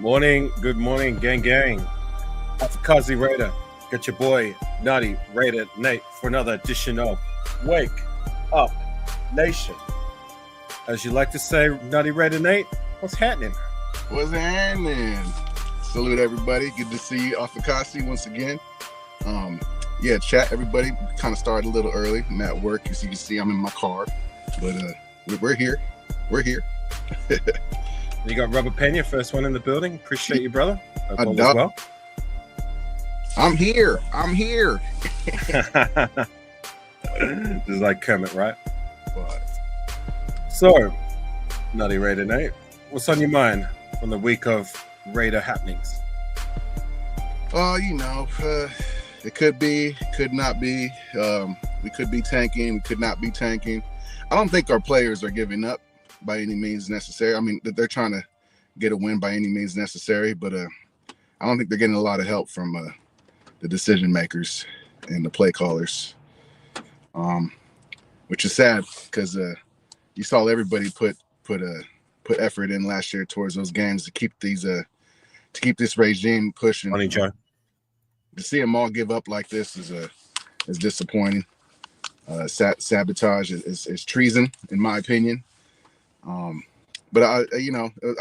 Good morning, gang. Afakasi Raider, got your boy Nutty Raider Nate for another edition of Wake Up Nation. As you like to say, Nutty Raider Nate, what's happening? What's happening? Salute everybody. Good to see you, Afakasi, once again. Chat everybody. Kind of started a little early. I'm at work, as you can see. I'm in my car, but we're here. We're here. You got Rubber Pena, first one in the building. Appreciate you, brother. Hope all is well. I'm here. This is like Kermit, right? But, So, Nutty Raider Nate, what's on your mind from the week of Raider happenings? it could be, could not be. We could be tanking, we could not be tanking. I don't think our players are giving up by any means necessary. I mean, they're trying to get a win by any means necessary, but I don't think they're getting a lot of help from the decision makers and the play callers, which is sad because you saw everybody put effort in last year towards those games to keep this regime pushing. Funny, Joe. To see them all give up like this is disappointing. Sabotage is treason, in my opinion. But I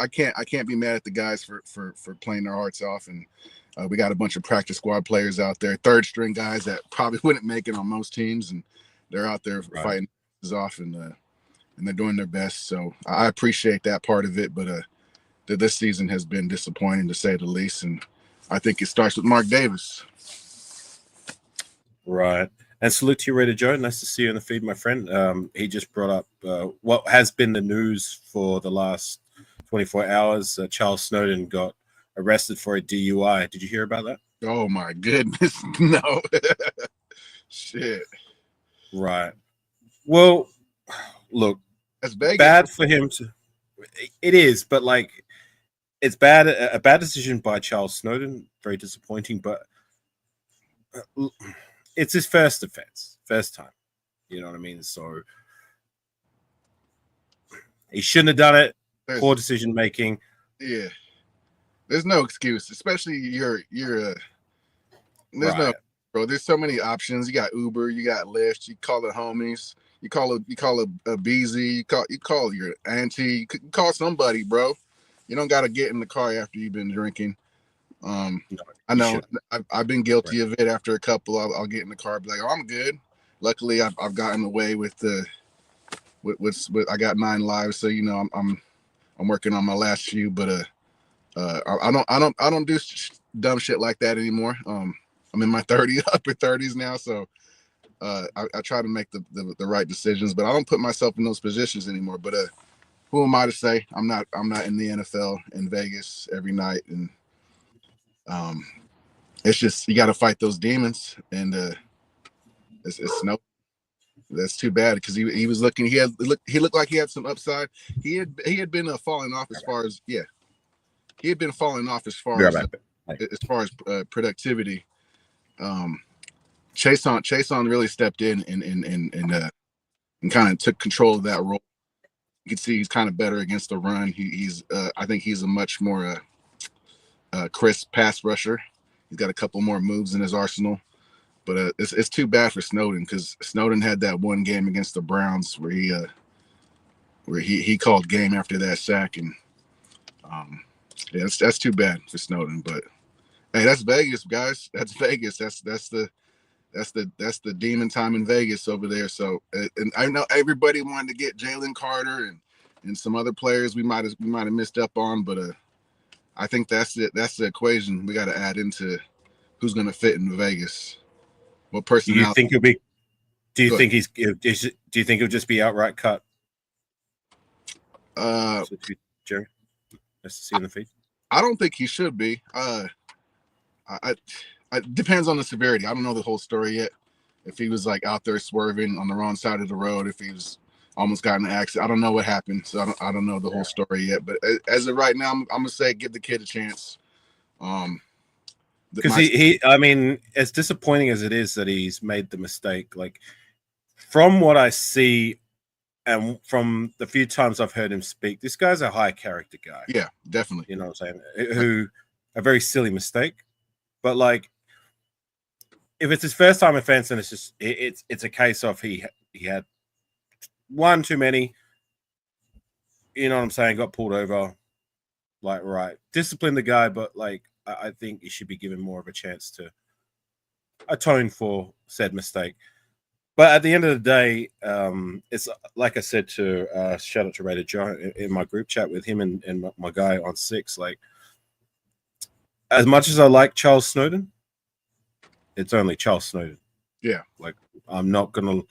can't be mad at the guys for playing their hearts off, and we got a bunch of practice squad players out there, third string guys that probably wouldn't make it on most teams, and they're out there fighting off, and they're doing their best. So I appreciate that part of it, but this season has been disappointing to say the least, and I think it starts with Mark Davis. Right. And salute to you, Raider Joe. Nice to see you in the feed, my friend. He just brought up what has been the news for the last 24 hours. Charles Snowden got arrested for a DUI. Did you hear about that? Oh, my goodness. No. Shit. Right. Well, look, that's Vegas. Bad for him to. It is, but it's bad. A bad decision by Charles Snowden. Very disappointing, but it's his first offense, first time. You know what I mean? So he shouldn't have done it. Poor decision making. Yeah, there's no excuse, especially there's no, bro. There's so many options. You got Uber, you got Lyft. You call it homies. You call a BZ. You call your auntie. You call somebody, bro. You don't got to get in the car after you've been drinking. No, I know I've been guilty of it. After a couple, I'll get in the car, and be like, "Oh, I'm good." Luckily, I've gotten away with I got 9 lives, so I'm working on my last few. But I don't do dumb shit like that anymore. I'm in my upper 30s now, so I try to make the right decisions. But I don't put myself in those positions anymore. But who am I to say? I'm not in the NFL in Vegas every night, and it's just you got to fight those demons, and it's no. That's too bad because he was looking. He looked like he had some upside. He had been falling off as far as he had been falling off as far as productivity. Chason really stepped in and kind of took control of that role. You can see he's kind of better against the run. I think he's a much more crisp pass rusher. He's got a couple more moves in his arsenal, but it's too bad for Snowden because Snowden had that one game against the Browns where he called game after that sack, and that's too bad for Snowden. But hey, that's Vegas, guys. That's Vegas. That's the demon time in Vegas over there. So, and I know everybody wanted to get Jalen Carter and some other players we might have missed up on, but I think that's it. That's the equation we got to add into who's going to fit in Vegas. What personality? Do you think it'll be? Do you think Do you think it'll just be outright cut? Jerry, nice to see you in the feed. I don't think he should be. It depends on the severity. I don't know the whole story yet. If he was out there swerving on the wrong side of the road, if he was almost got in an accident, I don't know what happened. So I don't know the whole story yet. But as of right now, I'm gonna say give the kid a chance. Because I mean, as disappointing as it is that he's made the mistake, from what I see And from the few times I've heard him speak, this guy's a high character guy. Yeah, definitely. You know what I'm saying? Who a very silly mistake, but like if it's his first time offense, and it's a case of he had one too many. You know what I'm saying? Got pulled over. Like, right, discipline the guy, but like I think he should be given more of a chance to atone for said mistake. But at the end of the day, it's like I said to shout out to Raider Joe in my group chat with him and my guy on Six. Like, as much as I like Charles Snowden, it's only Charles Snowden. Yeah. Like, I'm not gonna.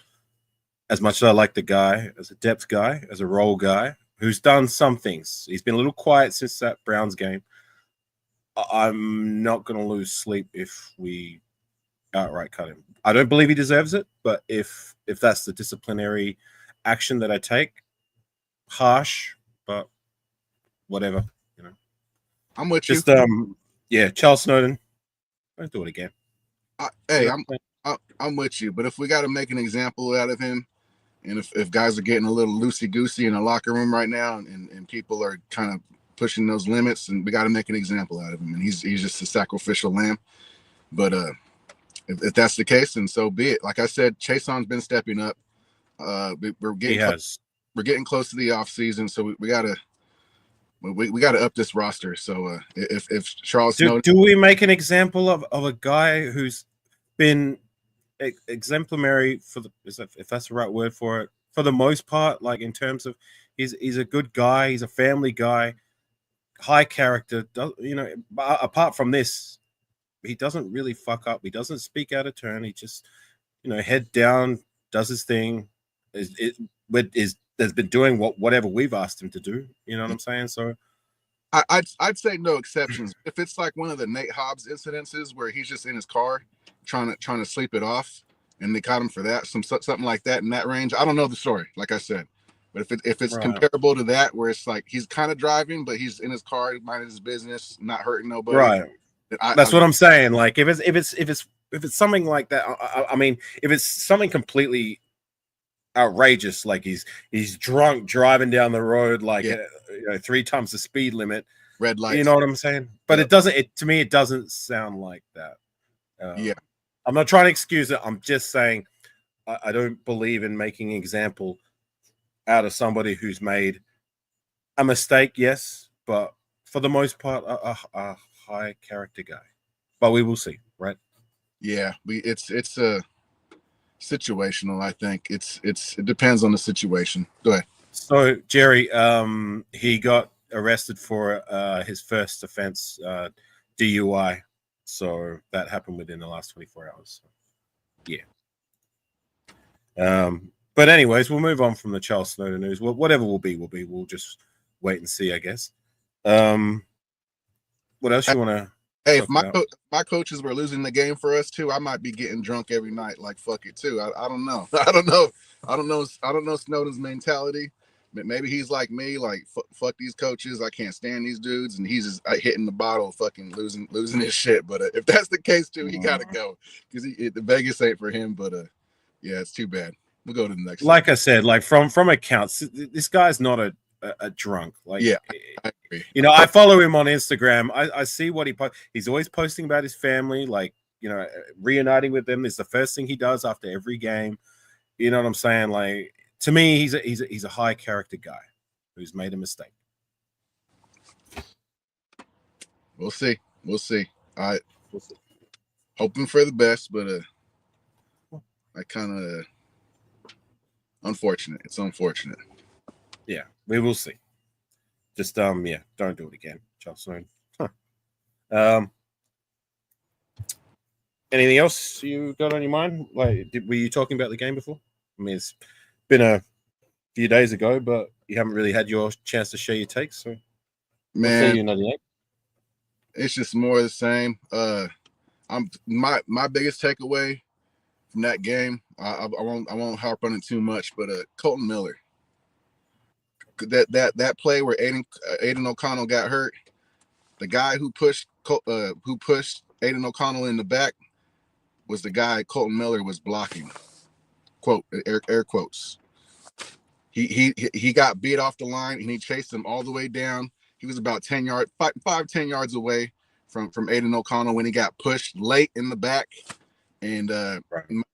As much as I like the guy, as a depth guy, as a role guy who's done some things, he's been a little quiet since that Browns game. I'm not gonna lose sleep if we outright cut him. I don't believe he deserves it, but if that's the disciplinary action that I take, harsh, but whatever, you know. I'm with Just you. Yeah, Charles Snowden, don't do it again. Hey, I'm with you, but if we got to make an example out of him, and if guys are getting a little loosey goosey in the locker room right now, and people are kind of pushing those limits, and we got to make an example out of him, and he's just a sacrificial lamb. But if that's the case, then so be it. Like I said, Chason's been stepping up. We're getting close to the off season, so we gotta up this roster. So if Charles Snowden, do we make an example of a guy who's been exemplary for if that's the right word for it, for the most part, like in terms of he's a good guy, he's a family guy, high character, you know, apart from this, he doesn't really fuck up, he doesn't speak out of turn, he just, you know, head down, does his thing, has been doing whatever we've asked him to do, you know what I'm saying? So I'd say no exceptions. If it's like one of the Nate Hobbs incidences where he's just in his car trying to sleep it off, and they caught him for that, something like that in that range. I don't know the story, like I said, but if it's right. comparable to that, where it's like he's kind of driving, but he's in his car, minding his business, not hurting nobody. Right. That's what I'm saying. Like if it's something like that, I mean, if it's something completely outrageous, like he's drunk driving down the road, like you know, 3 times the speed limit, red lights, you know what I'm saying? But it doesn't. To me, it doesn't sound like that. I'm not trying to excuse it. I'm just saying I don't believe in making an example out of somebody who's made a mistake. Yes, but for the most part, a high character guy. But we will see, right? Yeah, it's situational. I think it depends on the situation. Go ahead. So Jerry, he got arrested for his first offense, DUI. So that happened within the last 24 hours. Yeah. But anyways, we'll move on from the Charles Snowden news. Well, whatever will be. We'll just wait and see, I guess. What else you want to? Hey, if my coaches were losing the game for us too, I might be getting drunk every night. Like fuck it too. I don't know. I don't know Snowden's mentality. Maybe he's like me, like fuck these coaches. I can't stand these dudes, and he's just hitting the bottle, fucking losing his shit. But if that's the case too, he gotta go because the Vegas ain't for him. But yeah, it's too bad. We'll go to the next. Like I said, like from accounts, this guy's not a drunk. Like, yeah, I agree. You know, I follow him on Instagram. I see what he's always posting about his family, like, you know, reuniting with them is the first thing he does after every game. You know what I'm saying? Like, to me, he's a high character guy who's made a mistake. We'll see. We'll see. Hoping for the best, but I kind of unfortunate. It's unfortunate. Yeah, we will see. Just don't do it again, Charles Snowden. Anything else you got on your mind? Like, were you talking about the game before? I mean, it's been a few days ago, but you haven't really had your chance to share your takes. So, man, you Nutty. It's just more of the same. My biggest takeaway from that game. I won't harp on it too much, but Colton Miller. That play where Aiden O'Connell got hurt, the guy who pushed Aiden O'Connell in the back was the guy Colton Miller was blocking. Quote, air quotes. He got beat off the line and he chased him all the way down. He was about 10 yards, 10 yards away from Aiden O'Connell when he got pushed late in the back. And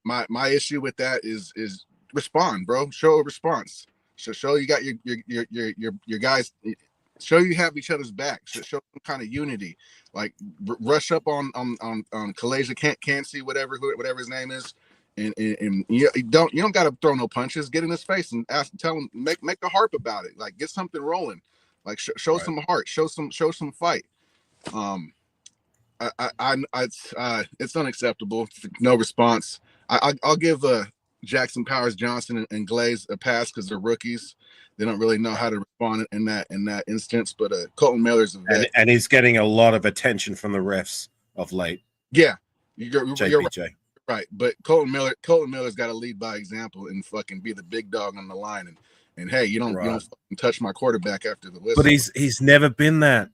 my issue with that is respond, bro. Show a response. Show you got your guys. Show you have each other's back. Show some kind of unity. Like rush up on Kalaja can't see whatever his name is, and you don't got to throw no punches. Get in his face and tell him make a harp about it. Like get something rolling. Like show some heart. Show some fight. It's unacceptable. No response. I'll give Jackson Powers Johnson and Glaze a pass because they're rookies. They don't really know how to respond in that instance. But Colton Miller's a vet. And he's getting a lot of attention from the refs of late. Yeah, you're right. But Colton Miller's got to lead by example and fucking be the big dog on the line. And hey, you don't fucking touch my quarterback after the whistle. But he's never been that.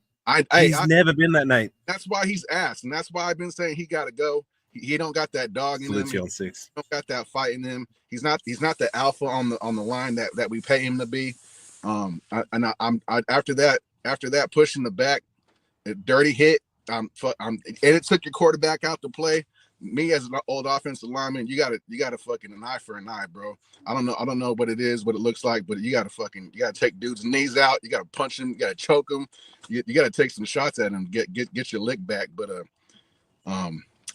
He's never been that, Nate. That's why he's asked, and that's why I've been saying he got to go. He don't got that dog in him. He don't got that fight in him. He's not the alpha on the line that we pay him to be. After that push in the back, a dirty hit. And it took your quarterback out to play. Me as an old offensive lineman, you gotta fucking an eye for an eye, bro. I don't know what it is, what it looks like, but you gotta take dudes' knees out. You gotta punch him. You gotta choke him. You gotta take some shots at him. Get your lick back. But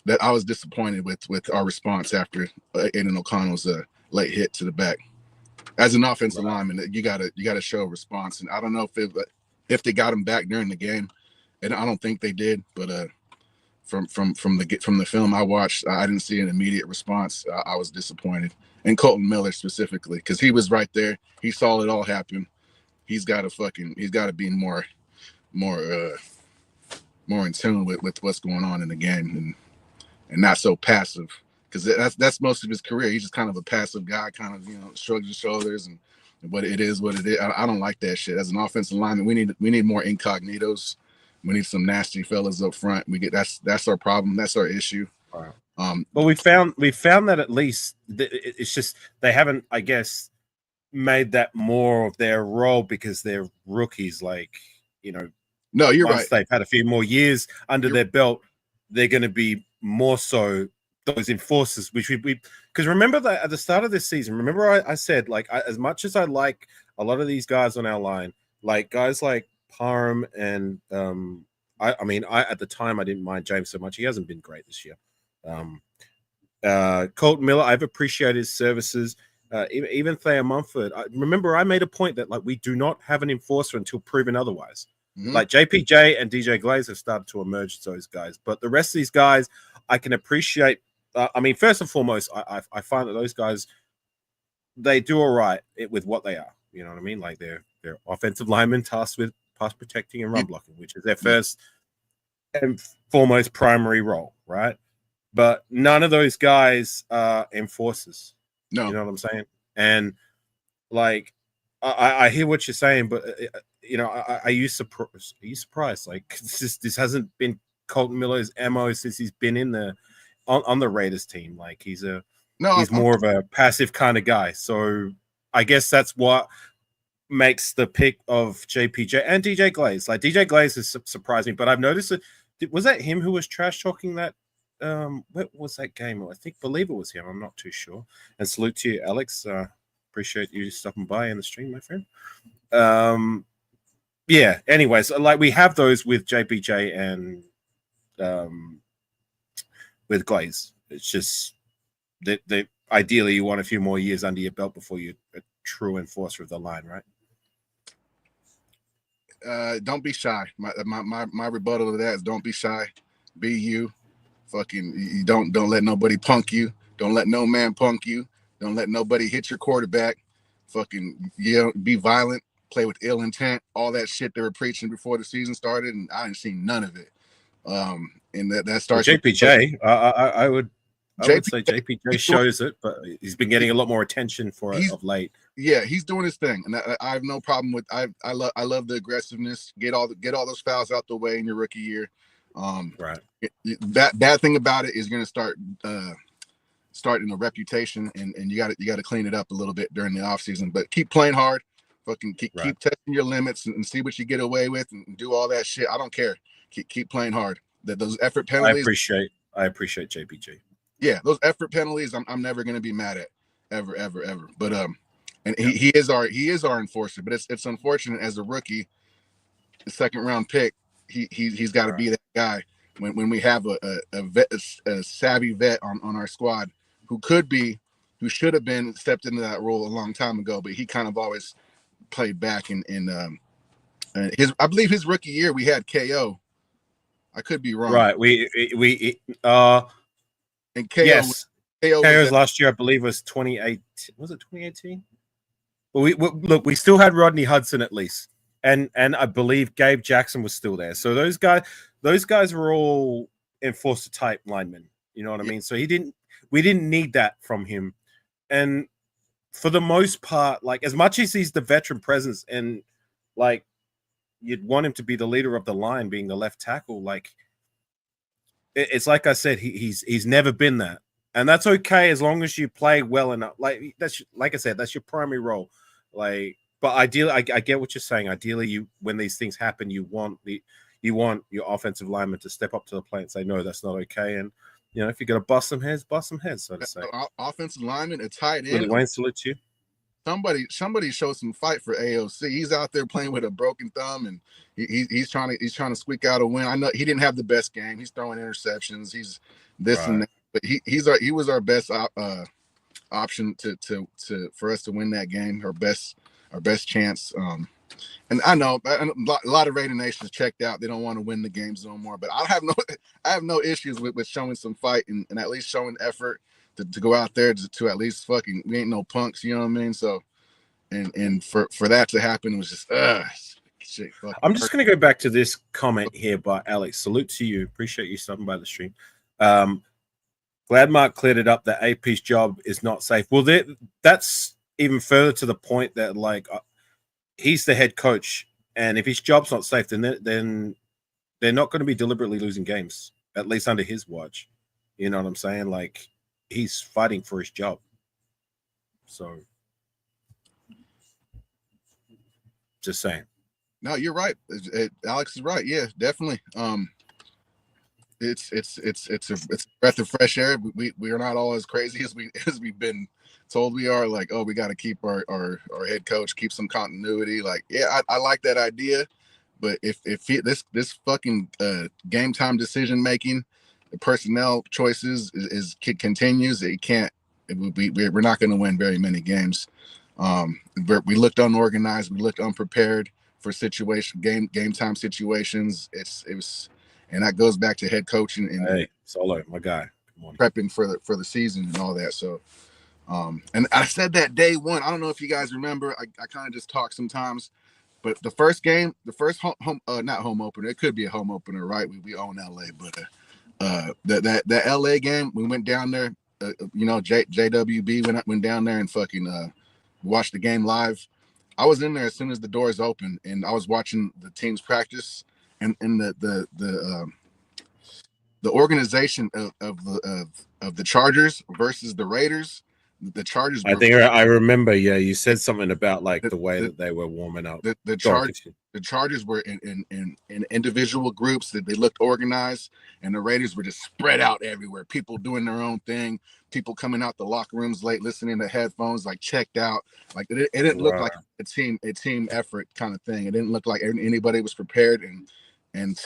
that I was disappointed with our response after Aiden O'Connell's late hit to the back. As an offensive lineman, you gotta show a response. And I don't know if they got him back during the game, and I don't think they did. But from the film I watched, I didn't see an immediate response. I was disappointed, and Colton Miller specifically, because he was right there. He saw it all happen. He's got to be more in tune with what's going on in the game and not so passive, because that's most of his career. He's just kind of a passive guy, kind of shrugs his shoulders and what it is. I don't like that shit. As an offensive lineman, we need more incognitos. We need some nasty fellas up front. That's our problem. That's our issue. Wow. But we found that at least it's just they haven't, I guess, made that more of their role because they're rookies. Like no, you're once right. They've had a few more years under their belt, they're going to be more so those enforcers. Which we because remember that at the start of this season, remember I said like as much as I like a lot of these guys on our line, like guys like Parham and I mean at the time I didn't mind James so much. He hasn't been great this year. Colton Miller, I've appreciated his services. Even Thayer Mumford. Remember I made a point that like we do not have an enforcer until proven otherwise. Mm-hmm. Like JPJ and DJ Glaze have started to emerge as those guys, but the rest of these guys I can appreciate. I mean, first and foremost, I find that those guys they do all right with what they are. You know what I mean? Like they're offensive linemen tasked with pass protecting and run blocking, which is their first and foremost primary role, right? But none of those guys are enforcers. No, you know what I'm saying? And like, I hear what you're saying, but are you surprised? Like this hasn't been Colton Miller's MO since he's been in on the Raiders team. Like he's more of a passive kind of guy. So I guess that's what makes the pick of JPJ and DJ Glaze. Like DJ Glaze has surprised me, but I've noticed was that him who was trash talking that what was that game? I believe it was him. I'm not too sure. And salute to you, Alex. Appreciate you stopping by in the stream, my friend. Yeah. Anyways, like we have those with JPJ and with Glaze. It's just that ideally you want a few more years under your belt before you're a true enforcer of the line, right? Don't be shy. My rebuttal to that is don't be shy. Be you. Fucking you don't let nobody punk you. Don't let no man punk you. Don't let nobody hit your quarterback. Fucking be violent. Play with ill intent. All that shit they were preaching before the season started, and I didn't see none of it. And that starts with JPJ. I would say JPJ shows it, but he's been getting a lot more attention for it of late. Yeah, he's doing his thing, and I have no problem with. I love the aggressiveness. Get all those fouls out the way in your rookie year. Right. Bad thing about it is you're going to starting a reputation, and you got to clean it up a little bit during the offseason. But keep playing hard, fucking keep testing your limits and see what you get away with, and do all that shit. I don't care. Keep playing hard. Those effort penalties. I appreciate JPG. Yeah, those effort penalties, I'm never gonna be mad at, ever. But and he is our enforcer. But it's unfortunate as a rookie, the second round pick, he's got to be that guy when we have a savvy vet on our squad who should have been stepped into that role a long time ago, but he kind of always played back in I believe his rookie year we had KO. I could be wrong. Right. And KO. Yes. KO's last year, I believe, was 2018. Was it 2018? But we still had Rodney Hudson at least, and I believe Gabe Jackson was still there. So those guys were all enforcer type linemen. You know what I mean? So we didn't need that from him, and for the most part, like as much as he's the veteran presence, and like you'd want him to be the leader of the line, being the left tackle, like it's like I said, he's never been that. And that's okay as long as you play well enough. Like that's like I said, that's your primary role. Like, but ideally, I get what you're saying. Ideally, when these things happen, you want your offensive lineman to step up to the plate and say, no, that's not okay. And if you're gonna bust some heads, so to say. Offensive lineman, a tight end. Really, Wayne, salute you. Somebody show some fight for AOC. He's out there playing with a broken thumb, and he's trying to squeak out a win. I know he didn't have the best game. He's throwing interceptions. He's this and that, but he was our best option for us to win that game. Our best chance. And I know a lot of Raider Nations checked out. They don't want to win the games no more. But I have no issues with showing some fight and at least showing effort to go out there to at least fucking, we ain't no punks, you know what I mean? So and for that to happen, it was just shit. I'm just gonna go back to this comment here by Alex. Salute to you. Appreciate you stopping by the stream. Glad Mark cleared it up that AP's job is not safe. Well, that's even further to the point that like he's the head coach, and if his job's not safe, then they're not going to be deliberately losing games, at least under his watch. You know what I'm saying? Like he's fighting for his job. So, just saying. No, you're right. Alex is right. Yeah, definitely. It's a breath of fresh air. We are not all as crazy as we've been told we are. Like, oh, we got to keep our head coach, keep some continuity. Like, yeah, I like that idea, but if this fucking game time decision making, the personnel choices continues, we're not going to win very many games. We looked unorganized, we looked unprepared for game time situations. It was. And that goes back to head coaching and hey, Solo, my guy, prepping for the season and all that. So, and I said that day one. I don't know if you guys remember. I kind of just talk sometimes, but the first game, the first not home opener. It could be a home opener, right? We own LA, but that LA game, we went down there. JWB went down there and fucking watched the game live. I was in there as soon as the doors opened, and I was watching the teams practice. And the organization of the Chargers versus the Raiders, the Chargers. I remember. Yeah, you said something about like the way that they were warming up. The Chargers were in individual groups that they looked organized, and the Raiders were just spread out everywhere. People doing their own thing. People coming out the locker rooms late, listening to headphones, like checked out. Like it didn't look like a team effort kind of thing. It didn't look like anybody was prepared and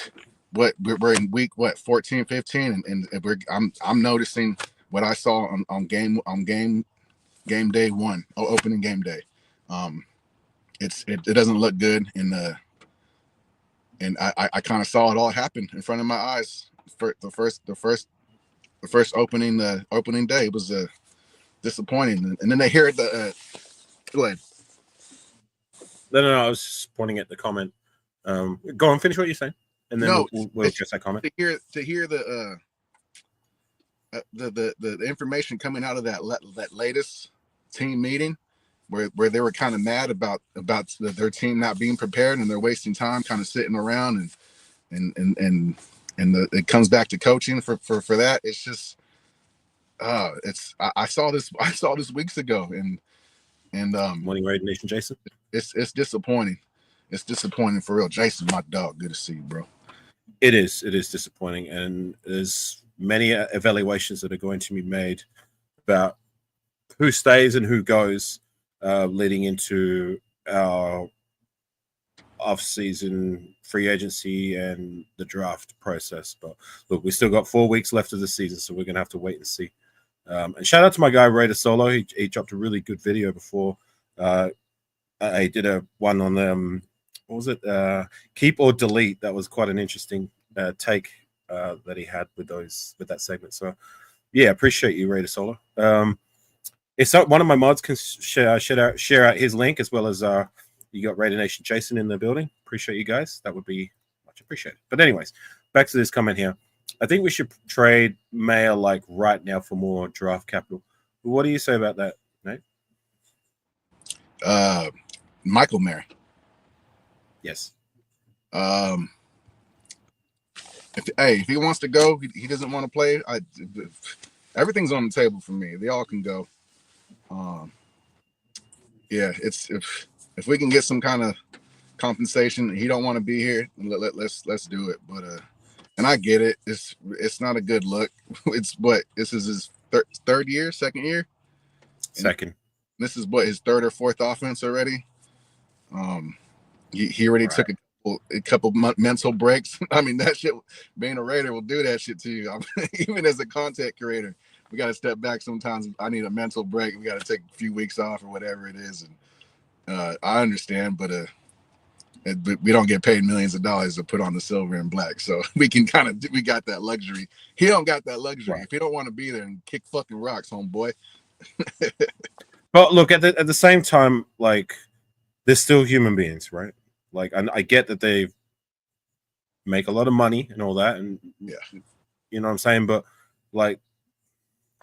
we're in week 14, 15, and I'm noticing what I saw on game day one, opening game day. It doesn't look good, and I kind of saw it all happen in front of my eyes. For the first opening day, it was disappointing, and then they hear the go ahead. No, I was just pointing at the comment. Go on, finish what you're saying, and then we'll address that comment. To hear the information coming out of that latest team meeting, where they were kind of mad about their team not being prepared and they're wasting time, kind of sitting around, and it comes back to coaching for that. It's just I saw this weeks ago, and Morning Raider Nation, Jason. It's disappointing. It's disappointing for real. Jason, my dog, good to see you, bro. It is disappointing, and there's many evaluations that are going to be made about who stays and who goes leading into our off-season free agency and the draft process. But look, we still got 4 weeks left of the season, so we're gonna have to wait and see. And shout out to my guy Raider Solo. He dropped a really good video before. I did a one on what was it? Keep or delete. That was quite an interesting take that he had with that segment. So yeah, appreciate you, Raider Solo. If one of my mods can share out his link, as well as you got Raider Nation Jason in the building. Appreciate you guys. That would be much appreciated. But anyways, back to this comment here. I think we should trade Mayer like right now for more draft capital. What do you say about that, Nate? Michael Mayer. Yes. If he wants to go, he doesn't want to play. Everything's on the table for me. They all can go. Yeah, it's if we can get some kind of compensation, he don't want to be here. Let's do it. But and I get it. It's not a good look. This is his second year. Second. This is his third or fourth offense already. He already took a couple mental breaks. I mean, that shit, being a Raider will do that shit to you. Even as a content creator, we got to step back sometimes. I need a mental break. We got to take a few weeks off or whatever it is. And I understand, but we don't get paid millions of dollars to put on the silver and black. So we got that luxury. He don't got that luxury. Right. If he don't want to be there, and kick fucking rocks, homeboy. But look, at the same time, like, they're still human beings, right? Like, I get that they make a lot of money and all that, and yeah, you know what I'm saying. But like,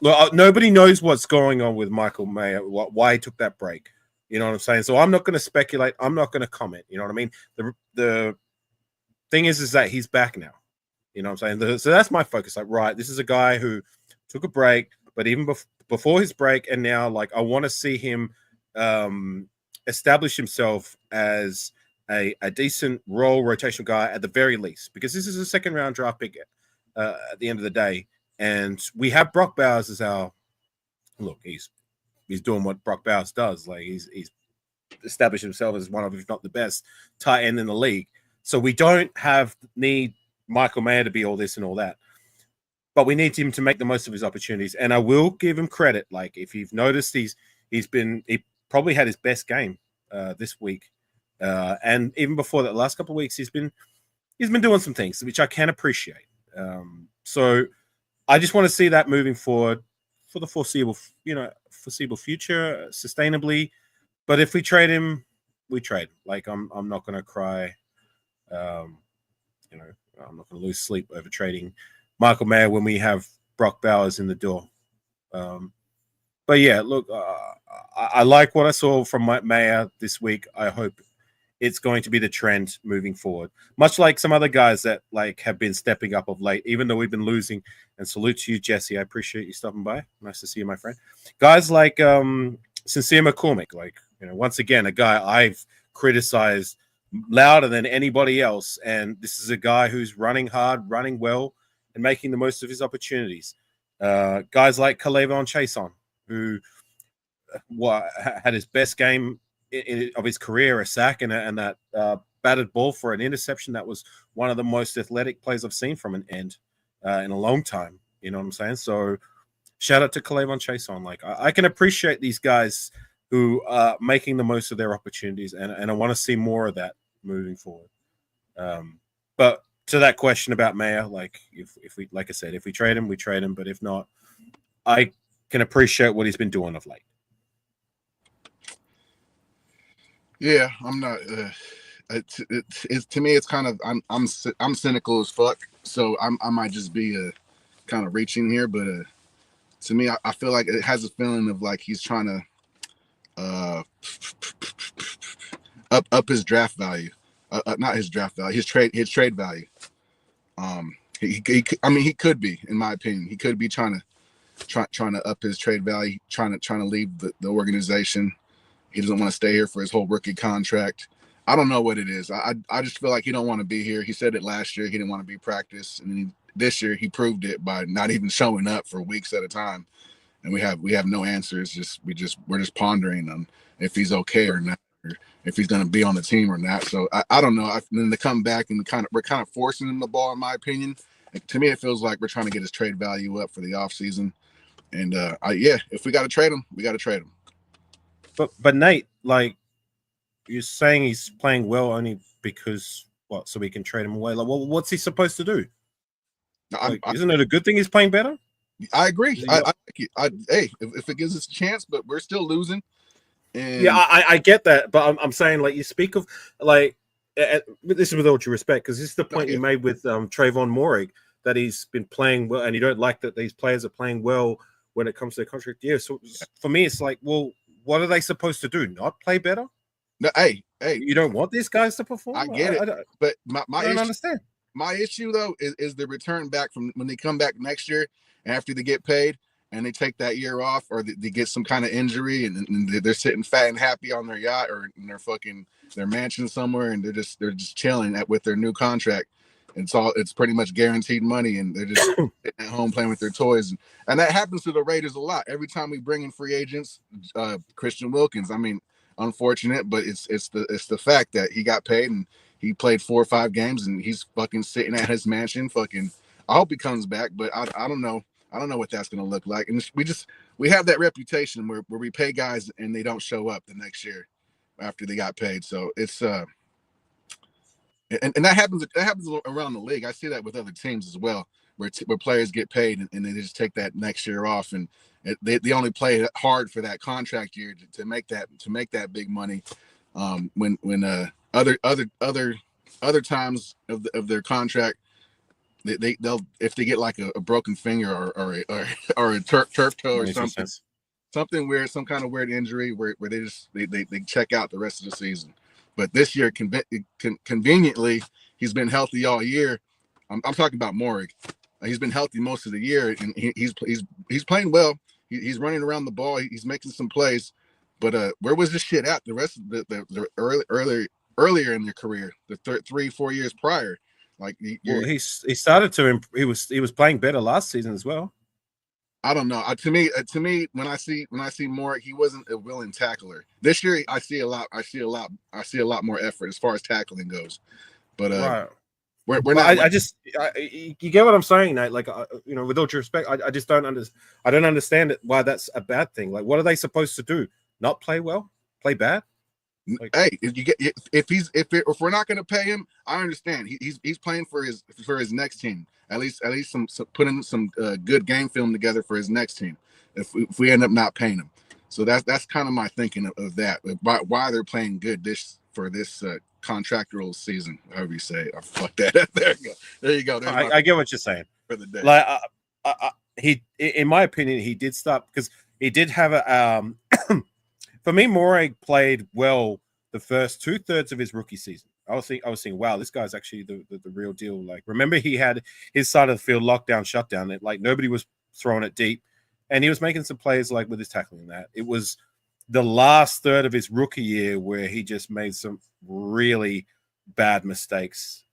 look, nobody knows what's going on with Michael Mayer, why he took that break. You know what I'm saying? So I'm not going to speculate. I'm not going to comment. You know what I mean? The thing is that he's back now. You know what I'm saying? So that's my focus. Like, right, this is a guy who took a break, but even before his break and now, like, I want to see him establish himself as a decent role rotational guy at the very least, because this is a second round draft pick at the end of the day. And we have Brock Bowers as our look. He's doing what Brock Bowers does. Like, he's established himself as one of, if not the best, tight end in the league. So we don't need Michael Mayer to be all this and all that. But we need him to make the most of his opportunities. And I will give him credit. Like, if you've noticed, he probably had his best game this week. And even before that, last couple of weeks, he's been doing some things which I can appreciate. So I just want to see that moving forward for the foreseeable future, sustainably. But if we trade him, we trade. Like, I'm not going to cry. I'm not going to lose sleep over trading Michael Mayer when we have Brock Bowers in the door. But yeah, look, I like what I saw from Mayer this week. I hope it's going to be the trend moving forward. Much like some other guys that like have been stepping up of late, even though we've been losing. And salute to you, Jesse. I appreciate you stopping by. Nice to see you, my friend. Guys like Sincere McCormick, like, once again, a guy I've criticized louder than anybody else. And this is a guy who's running hard, running well, and making the most of his opportunities. Guys like K'Lavon Chaisson, who had his best game of his career, a sack and that batted ball for an interception. That was one of the most athletic plays I've seen from an end in a long time. You know what I'm saying? So shout out to K'Lavon Chaisson. Like, I can appreciate these guys who are making the most of their opportunities, and I want to see more of that moving forward. But to that question about Mayer, like, if we, like I said, if we trade him, we trade him. But if not, I can appreciate what he's been doing of late. Yeah, I'm not. To me, it's kind of I'm cynical as fuck. So I might just be kind of reaching here, but to me, I feel like it has a feeling of like he's trying to up his draft value, not his draft value, his trade value. He could be, in my opinion, he could be trying trying to up his trade value, trying to leave the organization. He doesn't want to stay here for his whole rookie contract. I don't know what it is. I just feel like he don't want to be here. He said it last year. He didn't want to be practice, and then this year he proved it by not even showing up for weeks at a time. And we have no answers. We're just pondering on if he's okay or not, or if he's going to be on the team or not. So I don't know. Then to come back and we're kind of forcing him the ball, in my opinion. To me, it feels like we're trying to get his trade value up for the offseason. And if we got to trade him, we got to trade him. But Nate, like, you're saying he's playing well only because what? So we can trade him away? Like, well, what's he supposed to do? Like, isn't it a good thing he's playing better? I agree. Hey, if it gives us a chance, but we're still losing. And yeah, I get that, but I'm saying, like, you speak of, like, this is with all due respect, because this is the point you made with Trayvon Moehrig, that he's been playing well, and you don't like that these players are playing well when it comes to their contract year. So for me, it's like, well, what are they supposed to do? Not play better? No, hey, you don't want these guys to perform? I get it, but I don't understand. My issue though is the return back from when they come back next year after they get paid and they take that year off, or they get some kind of injury and they're sitting fat and happy on their yacht or in their mansion somewhere, and they're just chilling with their new contract. It's pretty much guaranteed money, and they're just sitting at home playing with their toys, and that happens to the Raiders a lot. Every time we bring in free agents, Christian Wilkins. I mean, unfortunate, but it's the fact that he got paid and he played 4 or 5 games and he's fucking sitting at his mansion. Fucking, I hope he comes back, but I don't know. I don't know what that's going to look like. And we have that reputation where we pay guys and they don't show up the next year after they got paid. So it's and that happens around the league. I see that with other teams as well, where players get paid and they just take that next year off, and they only play hard for that contract year to make that big money. When other times of their contract, they'll if they get like a broken finger or a turf toe or something weird, some kind of weird injury where they check out the rest of the season. But this year, conveniently, he's been healthy all year. I'm talking about Moehrig. He's been healthy most of the year, and he's playing well. He's running around the ball. He's making some plays. But where was this shit at the rest of the earlier in their career, the 3-4 years prior? Like he started to he was playing better last season as well. I don't know. To me, when I see Moehrig, he wasn't a willing tackler. This year, I see a lot more effort as far as tackling goes. But right. We're not. You get what I'm saying, Nate? Like, with all due respect, I just don't understand. I don't understand it. Why that's a bad thing? Like, what are they supposed to do? Not play well? Play bad? Like, hey, if we're not going to pay him, I understand. He's playing for his next team. At least some putting some good game film together for his next team. If we end up not paying him, so that's kind of my thinking of that. Why they're playing good for this contractual season, however you say it. I fucked that up. There you go. I get what you're saying. For the day. Like he, in my opinion, he did stop because he did have a. For me, Moehrig played well the first 2/3 of his rookie season. I was thinking, wow, this guy's actually the real deal. Like, remember, he had his side of the field lockdown, shutdown. Like, nobody was throwing it deep, and he was making some plays like with his tackling. That it was the last third of his rookie year where he just made some really bad mistakes,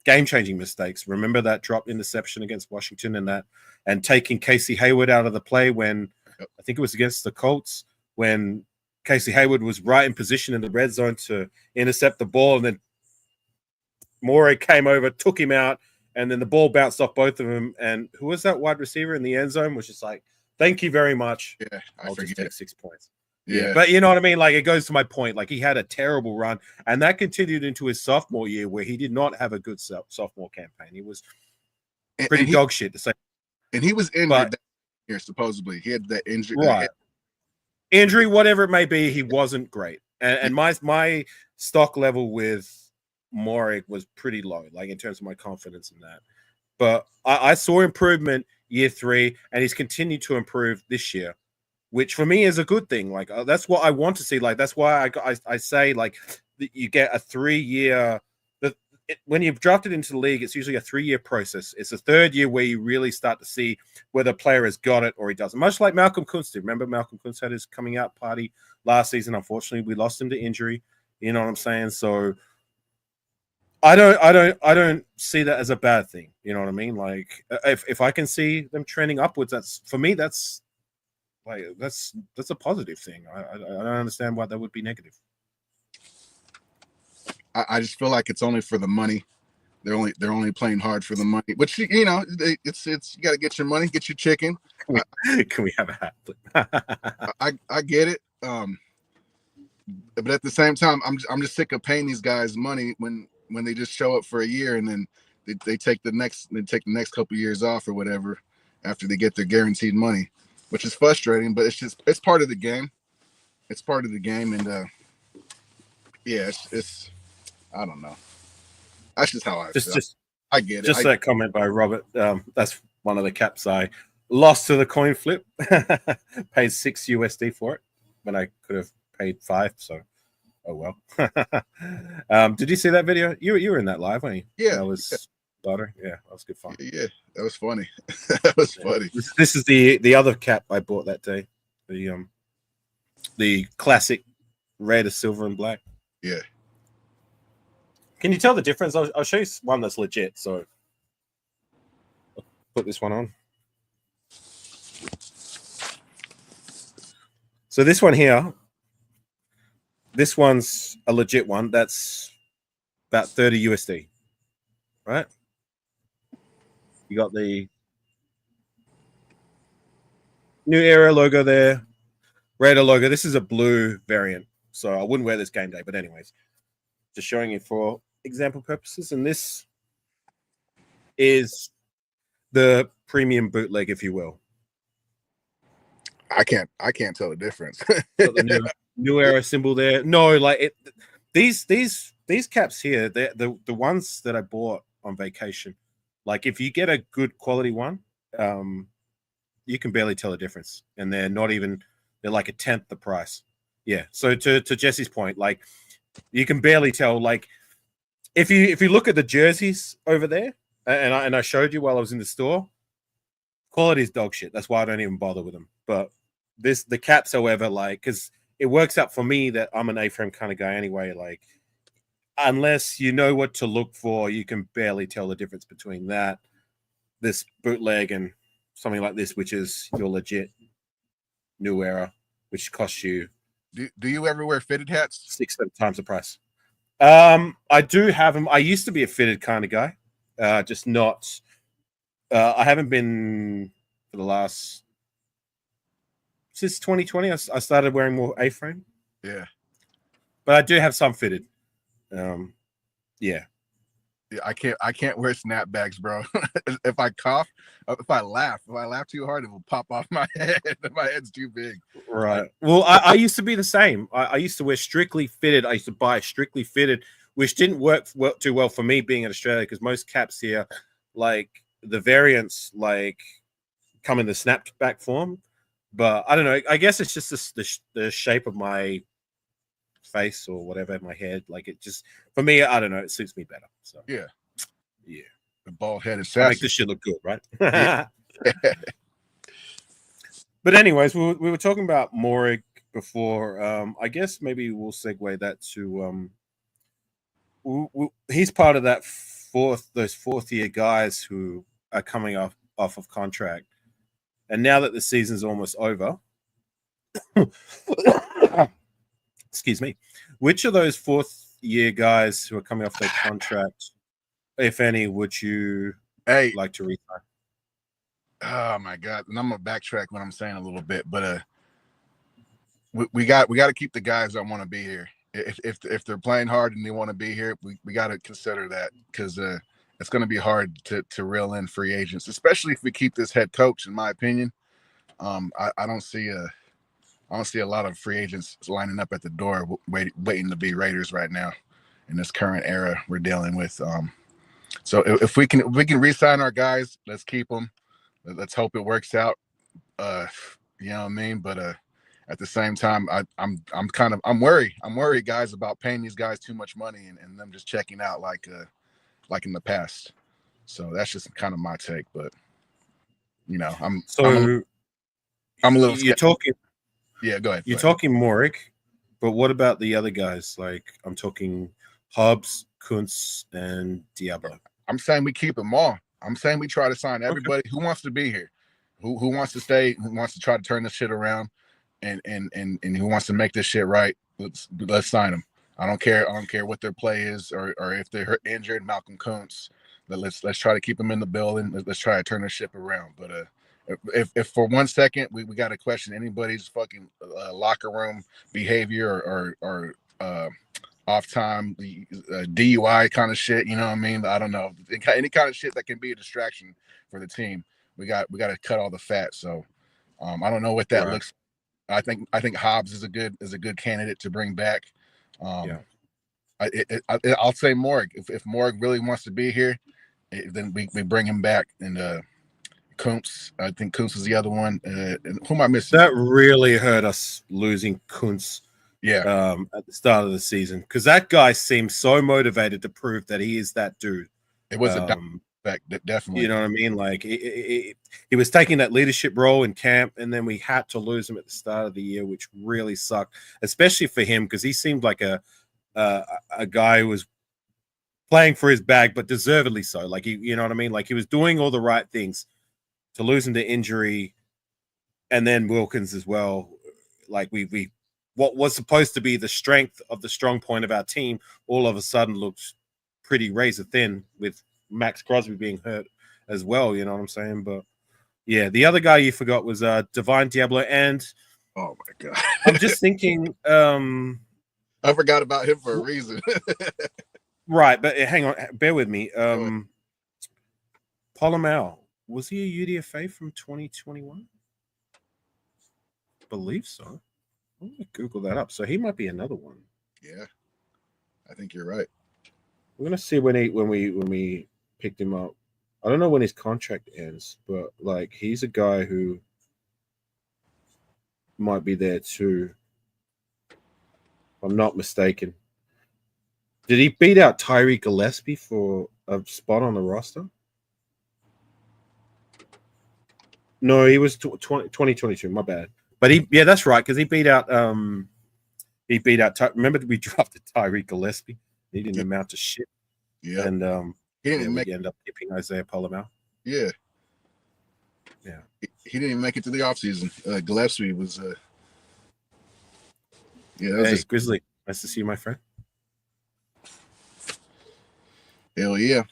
game-changing mistakes. Remember that drop interception against Washington and taking Casey Hayward out of the play when I think it was against the Colts, when Casey Hayward was right in position in the red zone to intercept the ball, and then Moehrig came over, took him out, and then the ball bounced off both of them. And who was that wide receiver in the end zone? Was just like, thank you very much. Yeah, I'll just take 6 points. Yeah, but you know what I mean? Like, it goes to my point. Like, he had a terrible run, and that continued into his sophomore year where he did not have a good sophomore campaign. He was pretty dog shit to say. And he was injured that year, supposedly. He had that injury. Right. Injury, whatever it may be, he wasn't great. And my stock level with Moehrig was pretty low, like in terms of my confidence in that. But I saw improvement year 3, and he's continued to improve this year, which for me is a good thing. Like, that's what I want to see. Like, that's why I say, like, you get a 3-year. when you've drafted into the league, it's usually a 3-year process. It's the third year where you really start to see whether a player has got it or he doesn't. Much like Malcolm Kuntz did. Remember, Malcolm Kuntz had his coming out party last season. Unfortunately, we lost him to injury. You know what I'm saying? So I don't see that as a bad thing. You know what I mean? Like if I can see them trending upwards, that's for me. That's a positive thing. I don't understand why that would be negative. I just feel like it's only for the money. They're only playing hard for the money. Which it's you got to get your money, get your chicken. Can we have a hat? I get it. But at the same time, I'm just sick of paying these guys money when they just show up for a year and then they take the next couple of years off or whatever after they get their guaranteed money, which is frustrating. But it's part of the game. It's part of the game, and yeah, it's I don't know. That's just how I feel. I get it. Just that comment by Robert. That's one of the caps I lost to the coin flip. Paid $6 USD for it when I could have paid $5. So, oh well. Did you see that video? You were in that live, weren't you? Yeah, that was butter. Yeah, that was good fun. Yeah, that was funny. That was funny. This is the other cap I bought that day. The classic Raider silver and black. Yeah. Can you tell the difference? I'll show you one that's legit. So I'll put this one on. So this one here, this one's a legit one. That's about 30 USD, right? You got the New Era logo there, Raider logo. This is a blue variant, so I wouldn't wear this game day. But anyways, just showing you for example purposes, and this is the premium bootleg, if you will. I can't tell the difference. Got the new Era symbol there. No, like it. These caps here, they're the ones that I bought on vacation. Like if you get a good quality one, you can barely tell the difference, and they're like a tenth the price. Yeah. So to Jesse's point, like you can barely tell. Like if you look at the jerseys over there, and I showed you while I was in the store, quality is dog shit. That's why I don't even bother with them. But the caps, however, like because it works out for me that I'm an A-frame kind of guy anyway. Like unless you know what to look for, you can barely tell the difference between this bootleg and something like this, which is your legit New Era, which costs you. Do you ever wear fitted hats? 6-7 times the price. I do have them. I used to be a fitted kind of guy, just not. I haven't been for the last since 2020. I started wearing more A-frame. Yeah, but I do have some fitted. Yeah, I can't wear snapbacks, bro. If I cough, if I laugh too hard, it will pop off my head. My head's too big. Right. Well, I used to be the same. I used to wear strictly fitted. I used to buy strictly fitted, which didn't work too well for me being in Australia because most caps here, like the variants, like come in the snapped back form. But I don't know. I guess it's just the shape of my face or whatever, my head. Like it just for me, I don't know. It suits me better. So yeah. The bald head is make this shit look good, right? But anyways, we were talking about Morig before. I guess maybe we'll segue that to he's part of that those fourth year guys who are coming off of contract. And now that the season's almost over, excuse me, which of those fourth year guys who are coming off their contract, if any, would you like to resign? Oh my God. And I'm gonna backtrack what I'm saying a little bit, but we got to keep the guys that want to be here. If they're playing hard and they want to be here, we got to consider that because it's going to be hard to reel in free agents, especially if we keep this head coach. In my opinion, I don't see a lot of free agents lining up at the door waiting to be Raiders right now in this current era we're dealing with. So if we can re-sign our guys, let's keep them. Let's hope it works out. You know what I mean? But at the same time, I'm worried. I'm worried, guys, about paying these guys too much money and them just checking out like like in the past. So that's just kind of my take. But I'm a little you're talking. Yeah, go ahead. You're talking Morik, but what about the other guys? Like I'm talking Hobbs, Kuntz, and Diablo. I'm saying we keep them all. I'm saying we try to sign everybody who wants to be here, who wants to stay, who wants to try to turn this shit around, and who wants to make this shit right. Let's sign them. I don't care what their play is or if they're injured. Malcolm Kuntz. Let's try to keep them in the building. Let's try to turn the ship around. But if for 1 second we got to question anybody's fucking locker room behavior or off time, DUI kind of shit, you know what I mean? I don't know, any kind of shit that can be a distraction for the team. We got to cut all the fat. So I don't know what that looks like. I think Hobbs is a good candidate to bring back. I'll say Morg. If Morg really wants to be here, then we bring him back. And Kuntz, I think Kuntz is the other one. And who am I missing? That really hurt us losing Kuntz. Yeah. At the start of the season, because that guy seemed so motivated to prove that he is that dude. It was a fact, definitely. You know what I mean? Like he was taking that leadership role in camp, and then we had to lose him at the start of the year, which really sucked, especially for him because he seemed like a guy who was playing for his bag, but deservedly so. Like you know what I mean? Like he was doing all the right things. To lose him to injury, and then Wilkins as well. Like we what was supposed to be the strength of the strong point of our team all of a sudden looks pretty razor thin with Max Crosby being hurt as well. You know what I'm saying? But yeah, the other guy you forgot was Divine Diablo. And oh my God, I'm just thinking, I forgot about him for a reason. Right. But hang on, bear with me. Polomau, was he a UDFA from 2021? I believe so. I'm gonna Google that up. So he might be another one. Yeah, I think you're right. We're gonna see when we picked him up. I don't know when his contract ends, but like he's a guy who might be there too. If I'm not mistaken. Did he beat out Tyree Gillespie for a spot on the roster? No, he was 2022. My bad. But that's right, because he beat out. Remember, we drafted Tyree Gillespie. He didn't amount to shit. Yeah, and he didn't we end up keeping Isaiah Polomau. Yeah, he didn't even make it to the offseason. Gillespie was. Hey, Grizzly, nice to see you, my friend. Hell yeah!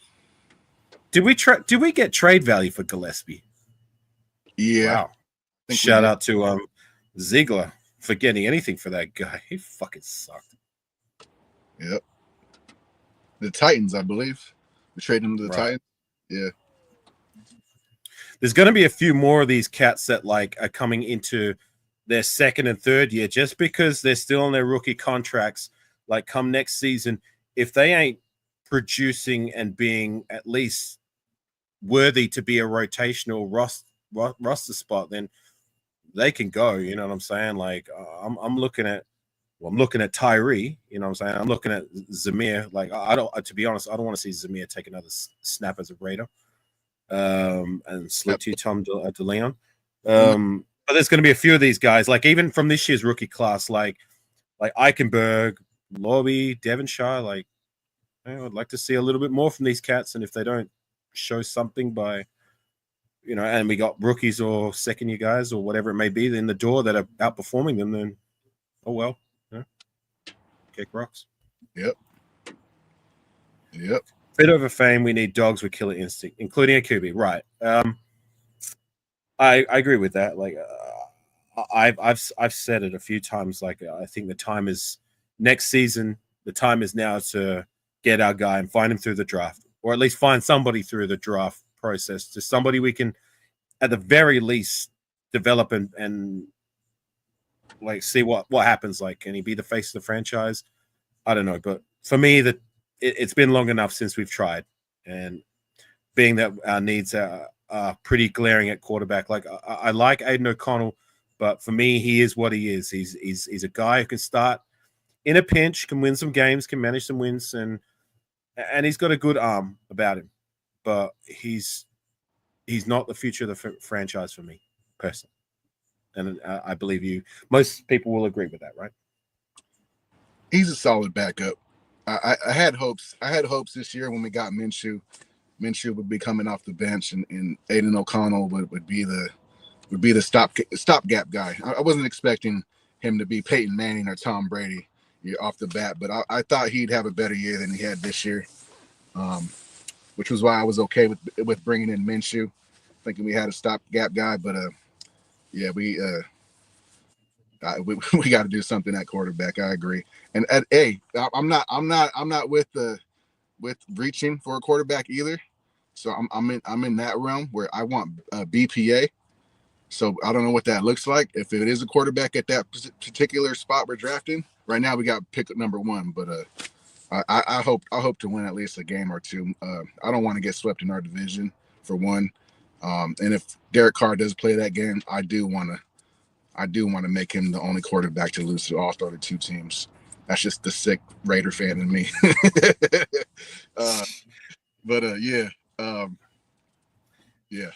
Did we get trade value for Gillespie? Yeah. Wow. Shout out to Ziegler for getting anything for that guy. He fucking sucked. Yep. The Titans, I believe. We traded him to the Titans. Yeah. There's going to be a few more of these cats that like are coming into their second and third year just because they're still on their rookie contracts. Like come next season, if they ain't producing and being at least worthy to be a rotational roster spot, then they can go. You know what I'm saying? Like I'm looking at Tyree. You know what I'm saying? I'm looking at Zamir. Like I don't. To be honest, I don't want to see Zamir take another snap as a Raider. And slip to Tom DeLeon. But there's going to be a few of these guys. Like even from this year's rookie class, like Eichenberg, Lobby, Devonshire. Like I'd like to see a little bit more from these cats. And if they don't show something by and we got rookies or second year guys or whatever it may be in the door that are outperforming them, then oh well, kick rocks. Yep. Bit of a fame. We need dogs with killer instinct, including a QB. Right. I agree with that. Like I've said it a few times. Like I think the time is next season. The time is now to get our guy and find him through the draft, or at least find somebody through the draft process, to somebody we can at the very least develop and like see what happens. Like, can he be the face of the franchise? I don't know, but for me, that it's been long enough since we've tried, and being that our needs are pretty glaring at quarterback. Like I like Aiden O'Connell, but for me, he is what he is. He's a guy who can start in a pinch, can win some games, can manage some wins, and and he's got a good arm about him, but he's not the future of the franchise for me personally. And I believe most people will agree with that, right? He's a solid backup. I had hopes. I had hopes this year when we got Minshew. Minshew would be coming off the bench, and Aiden O'Connell would be the stopgap guy. I wasn't expecting him to be Peyton Manning or Tom Brady off the bat, but I thought he'd have a better year than he had this year, which was why I was okay with bringing in Minshew, thinking we had a stopgap guy. But yeah, we got to do something at quarterback. I agree. And hey, I'm not with reaching for a quarterback either. So I'm in that realm where I want BPA. So I don't know what that looks like. If it is a quarterback at that particular spot we're drafting, right now we got pick number 1. But I hope to win at least a game or two. I don't want to get swept in our division for one. And if Derek Carr does play that game, I do want to make him the only quarterback to lose to all 32 teams. That's just the sick Raider fan in me. Yeah. Yeah.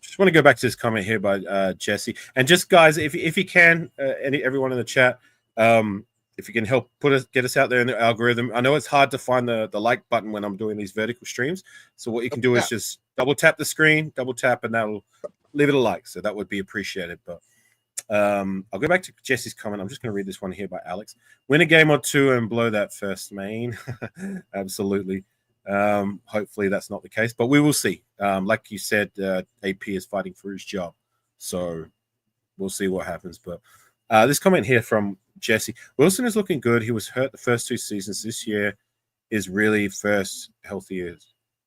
Just want to go back to this comment here by Jesse. And just guys, if you can, everyone in the chat, if you can help get us out there in the algorithm. I know it's hard to find the like button when I'm doing these vertical streams. So what you can do is just double tap the screen, and that'll leave it a like. So that would be appreciated. But I'll go back to Jesse's comment. I'm just going to read this one here by Alex. Win a game or two and blow that first main. Absolutely. Hopefully that's not the case, but we will see. Like you said, AP is fighting for his job, so we'll see what happens. But this comment here from Jesse: Wilson is looking good. He was hurt the first 2 seasons. This year is really first healthy.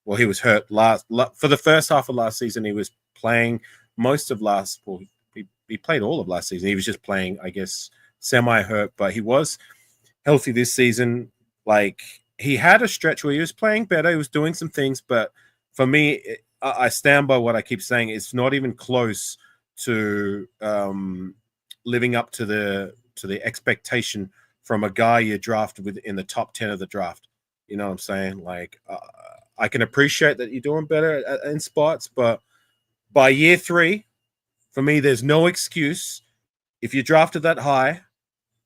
Well, he was hurt for the first half of last season. He was playing most of last. Well, he played all of last season. He was just playing, I guess, semi-hurt, but he was healthy this season. Like, he had a stretch where he was playing better. He was doing some things, but for me, I stand by what I keep saying. It's not even close to living up to the expectation from a guy you drafted in the top 10 of the draft. You know what I'm saying? Like, I can appreciate that you're doing better in spots, but by year 3, for me, there's no excuse if you drafted that high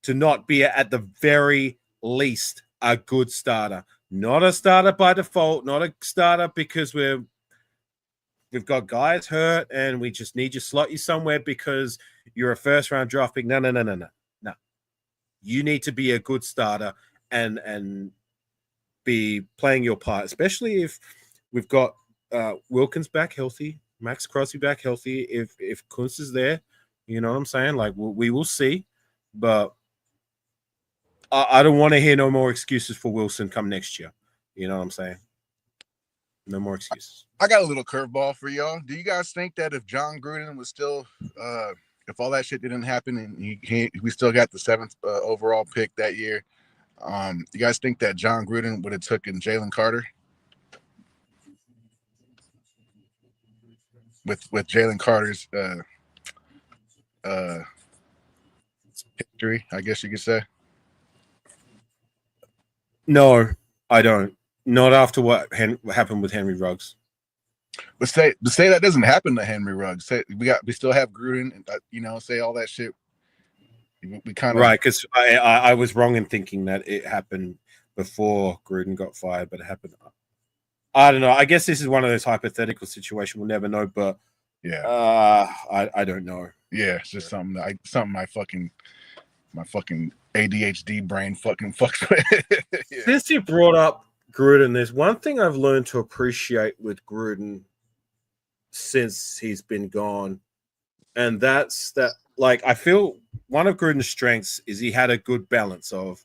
to not be at the very least a good starter. Not a starter by default, not a starter because we've got guys hurt and we just need to slot you somewhere because you're a first-round draft pick. No. You need to be a good starter and be playing your part, especially if we've got Wilkins back healthy, Max Crosby back healthy. If Kuntz is there, you know what I'm saying? Like, we will see, but I don't want to hear no more excuses for Wilson come next year. You know what I'm saying? No more excuses. I got a little curveball for y'all. Do you guys think that if John Gruden was still, if all that shit didn't happen and we still got the 7th overall pick that year, you guys think that John Gruden would have taken Jalen Carter? With Jalen Carter's history, I guess you could say. No, I don't. Not after what happened with Henry Ruggs. But say that doesn't happen to Henry Ruggs. Say we still have Gruden, and say all that shit. We kind of right, because I was wrong in thinking that it happened before Gruden got fired, but it happened. I don't know. I guess this is one of those hypothetical situations we'll never know, but yeah, I don't know. Yeah, it's just something my fucking ADHD brain fucking fucks with. Yeah. Since you brought up Gruden, there's one thing I've learned to appreciate with Gruden since he's been gone, and that's that. Like, I feel one of Gruden's strengths is he had a good balance of,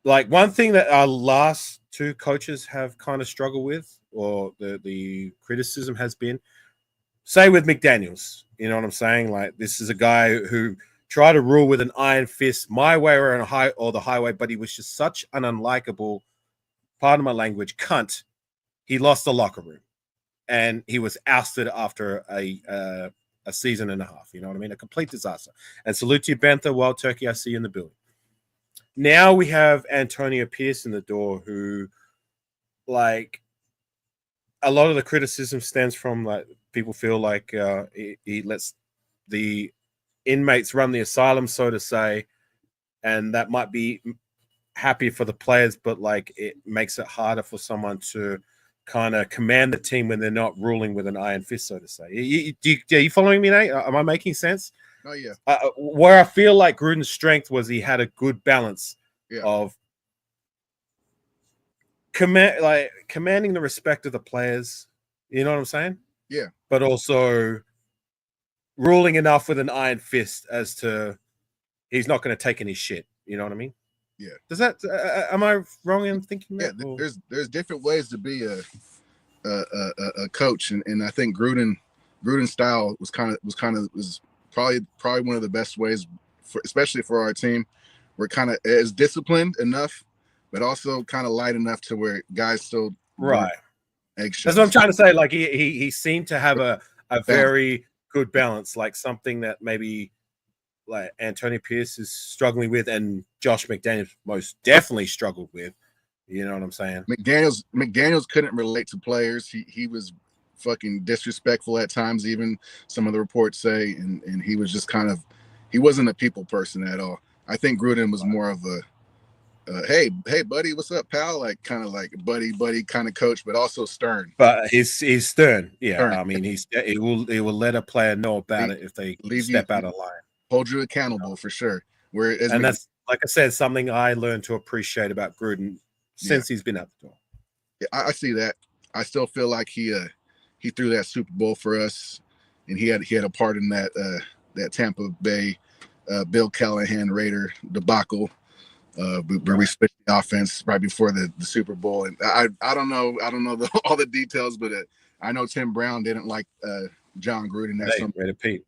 like, one thing that our last 2 coaches have kind of struggled with, or the criticism has been, say with McDaniels, you know what I'm saying? Like, this is a guy who tried to rule with an iron fist, my way or the highway, but he was just such an unlikable, pardon my language, cunt. He lost the locker room, and he was ousted after a season and a half. You know what I mean? A complete disaster. And salute to you, Bantha, Wild Turkey. I see you in the building. now we have Antonio Pierce in the door, who, like, a lot of the criticism stems from, like, people feel like he lets the inmates run the asylum, so to say, and that might be happy for the players, but like it makes it harder for someone to kind of command the team when they're not ruling with an iron fist, so to say. Are you following me, Nate? Am I making sense? Oh yeah. Where I feel like Gruden's strength was he had a good balance of commanding the respect of the players. You know what I'm saying? Yeah. But also ruling enough with an iron fist as to he's not going to take any shit. You know what I mean? Yeah. Does that? Am I wrong in thinking that? Yeah. There's different ways to be a coach, and I think Gruden's style was probably one of the best ways, especially for our team. We're kind of is disciplined enough, but also kind of light enough to where guys still right. Eggshells. That's what I'm trying to say. Like he seemed to have a very good balance, like something that maybe like Antonio Pierce is struggling with, and Josh McDaniels most definitely struggled with. You know what I'm saying? McDaniels couldn't relate to players. He was fucking disrespectful at times, even some of the reports say, and he was just kind of, he wasn't a people person at all. I think Gruden was more of a hey buddy, what's up, pal? Like kind of like buddy kind of coach, but also stern. But he's stern. Yeah, stern. I mean he will let a player know about it if they step out of line. Hold you accountable for sure. Whereas that's, like I said, something I learned to appreciate about Gruden since he's been out the door. Yeah, I see that. I still feel like he threw that Super Bowl for us, and he had a part in that Tampa Bay Bill Callahan Raider debacle. Where we switched the offense right before the Super Bowl, and I don't know all the details, but I know Tim Brown didn't like John Gruden. That's something. Pete.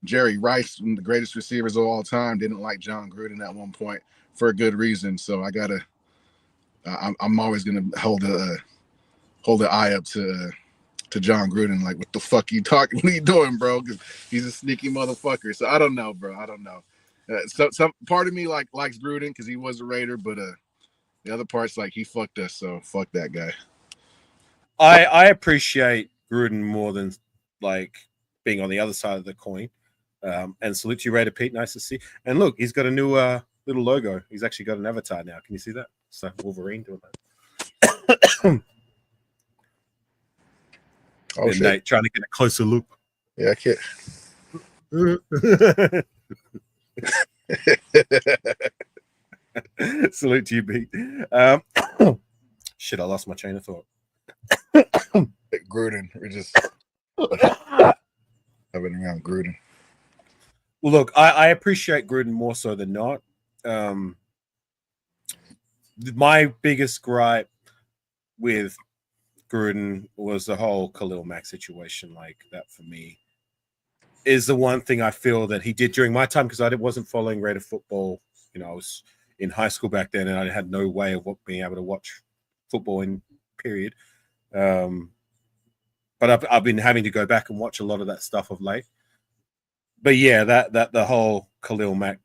Jerry Rice, one of the greatest receivers of all time, didn't like John Gruden at one point for a good reason. So I'm always gonna hold an eye up to John Gruden. Like, what the fuck you talking? What are you doing, bro? Because he's a sneaky motherfucker. So I don't know, bro. I don't know. So some part of me likes Gruden because he was a Raider, but the other part's like he fucked us. So fuck that guy. I appreciate Gruden more than like being on the other side of the coin. And salute to you, Raider Pete. Nice to see. And look, he's got a new little logo. He's actually got an avatar now. Can you see that? So Wolverine doing that. Oh, shit. Nate trying to get a closer look. Yeah, I can't. Salute to you, Pete. Shit, I lost my chain of thought. Gruden. We're just having around Gruden. Well, look, I appreciate Gruden more so than not. My biggest gripe with Gruden was the whole Khalil Mack situation. Like, that for me is the one thing I feel that he did during my time, because I wasn't following Raider football. You know, I was in high school back then, and I had no way of being able to watch football in period. But I've been having to go back and watch a lot of that stuff of late. But yeah, that the whole Khalil Mack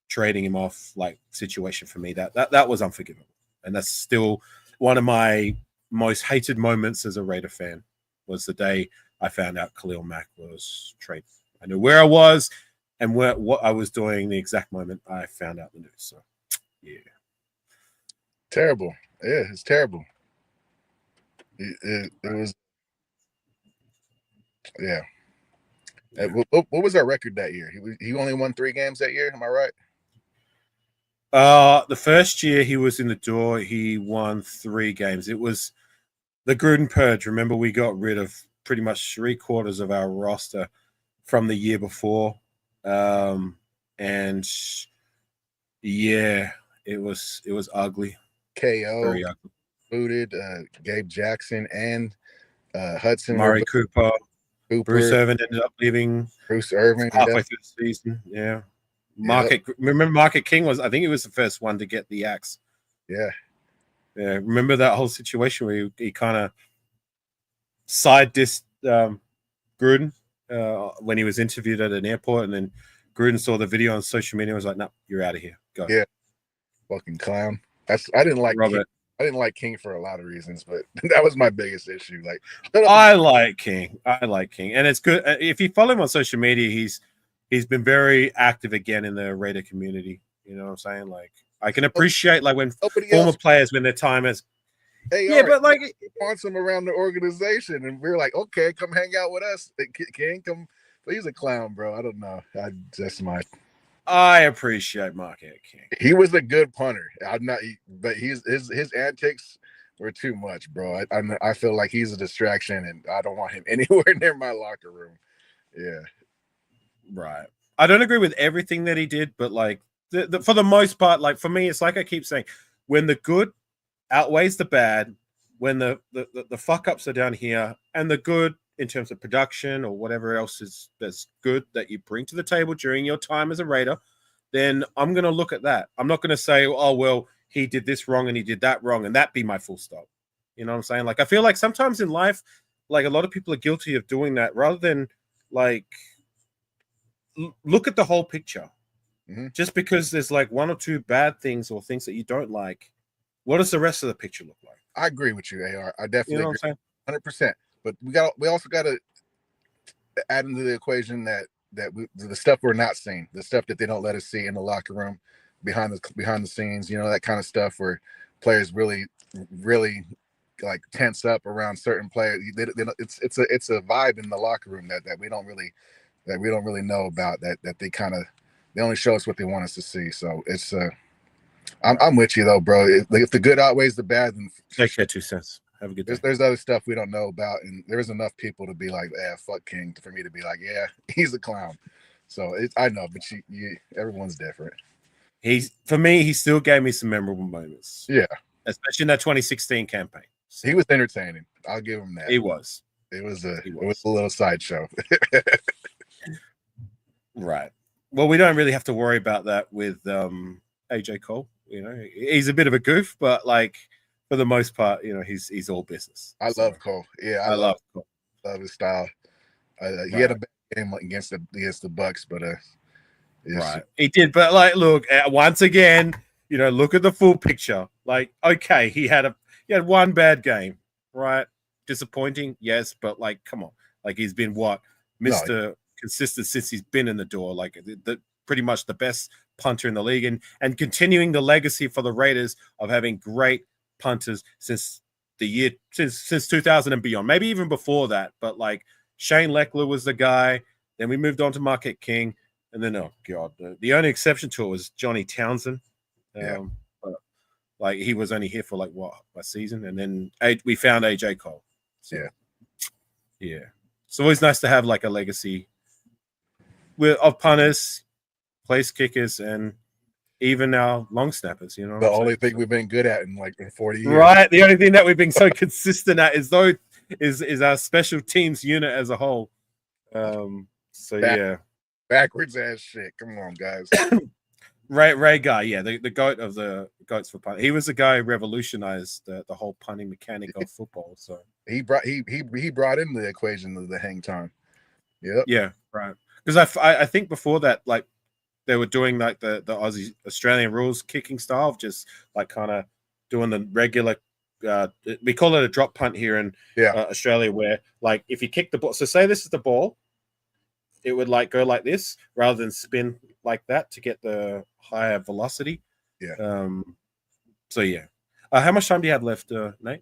trading him off like situation for me, that was unforgivable, and that's still one of my most hated moments as a Raider fan. Was the day I found out Khalil Mack was traded. I knew where I was and what I was doing the exact moment I found out the news. So yeah, terrible. Yeah, it's terrible. It was. Yeah. What was our record that year? He only won 3 games that year. Am I right? The first year he was in the door, he won 3 games. It was the Gruden purge. Remember, we got rid of pretty much 3/4 of our roster from the year before, and yeah, it was ugly. KO, very ugly. Booted, Gabe Jackson and Hudson, Murray Cooper. Bruce Irvin ended up leaving. Bruce Irvin halfway through the season. Yeah. Remember Market King I think he was the first one to get the axe. Yeah. Yeah. Remember that whole situation where he kind of side dissed Gruden when he was interviewed at an airport, and then Gruden saw the video on social media and was like, "No, you're out of here. Go." Yeah. Fucking clown. I didn't like King. Robert. I didn't like King for a lot of reasons, but that was my biggest issue. Like, I like King. And it's good if you follow him on social media. He's been very active again in the Raider community. You know what I'm saying? Like, I can appreciate like when former players when their time is. Hey, yeah, but like wants him around the organization, and we're like, okay, come hang out with us. King, come. But he's a clown, bro. I don't know. I appreciate Marquette King. He was a good punter. I'm not, but his antics were too much, bro. I feel like he's a distraction, and I don't want him anywhere near my locker room. Yeah, right. I don't agree with everything that he did, but like for the most part, like for me, it's like I keep saying, when the good outweighs the bad, when the fuck ups are down here, and the good in terms of production or whatever else that's good that you bring to the table during your time as a Raider, then I'm going to look at that. I'm not going to say, oh, well, he did this wrong and he did that wrong, and that be my full stop. You know what I'm saying? Like, I feel like sometimes in life, like a lot of people are guilty of doing that rather than like look at the whole picture. Mm-hmm. Just because there's like one or two bad things or things that you don't like, what does the rest of the picture look like? I agree with you, AR. I definitely agree. 100%. But we also got to add into the equation that the stuff we're not seeing, the stuff that they don't let us see in the locker room, behind the scenes, you know, that kind of stuff where players really like tense up around certain players. It's a vibe in the locker room that we don't really know about, that they only show us what they want us to see. So it's I'm with you though, bro. If the good outweighs the bad, then take care, 2 cents. Have a good day. There's other stuff we don't know about, and there's enough people to be like, "Yeah, fuck King," for me to be like, "Yeah, he's a clown." So I know, but everyone's different. For me, he still gave me some memorable moments. Yeah, especially in that 2016 campaign. So, he was entertaining. I'll give him that. He was. It was a little sideshow. Right. Well, we don't really have to worry about that with AJ Cole. You know, he's a bit of a goof, but like for the most part, you know, he's all business. I love Cole. Yeah, I love Cole. Love his style. He had a bad game against the Bucks, but right, he did. But like, look, once again, you know, look at the full picture. Like, okay, he had one bad game, right? Disappointing, yes, but like, come on, like he's been Mr. Consistent since he's been in the door. Like pretty much the best punter in the league, and continuing the legacy for the Raiders of having great punters since 2000 and beyond, maybe even before that. But like Shane Leckler was the guy. Then we moved on to Marquette King, and then the only exception to it was Johnny Townsend. But like he was only here for like a season, and then we found AJ Cole. So, yeah. It's always nice to have like a legacy of punters, place kickers, and even our long snappers. You know, the only thing we've been good at in 40 years. Right. The only thing that we've been so consistent at is our special teams unit as a whole. Backwards ass shit. Come on, guys. Ray Guy, the goat of the goats for punting. He was the guy who revolutionized the whole punting mechanic of football. So he brought in the equation of the hang time. Yep. Yeah, right. Because I think before that, like they were doing like the Aussie Australian rules kicking style of just like kind of doing the regular. We call it a drop punt here in Australia, where like if you kick the ball, so say this is the ball, it would like go like this rather than spin like that to get the higher velocity. Yeah. How much time do you have left, Nate?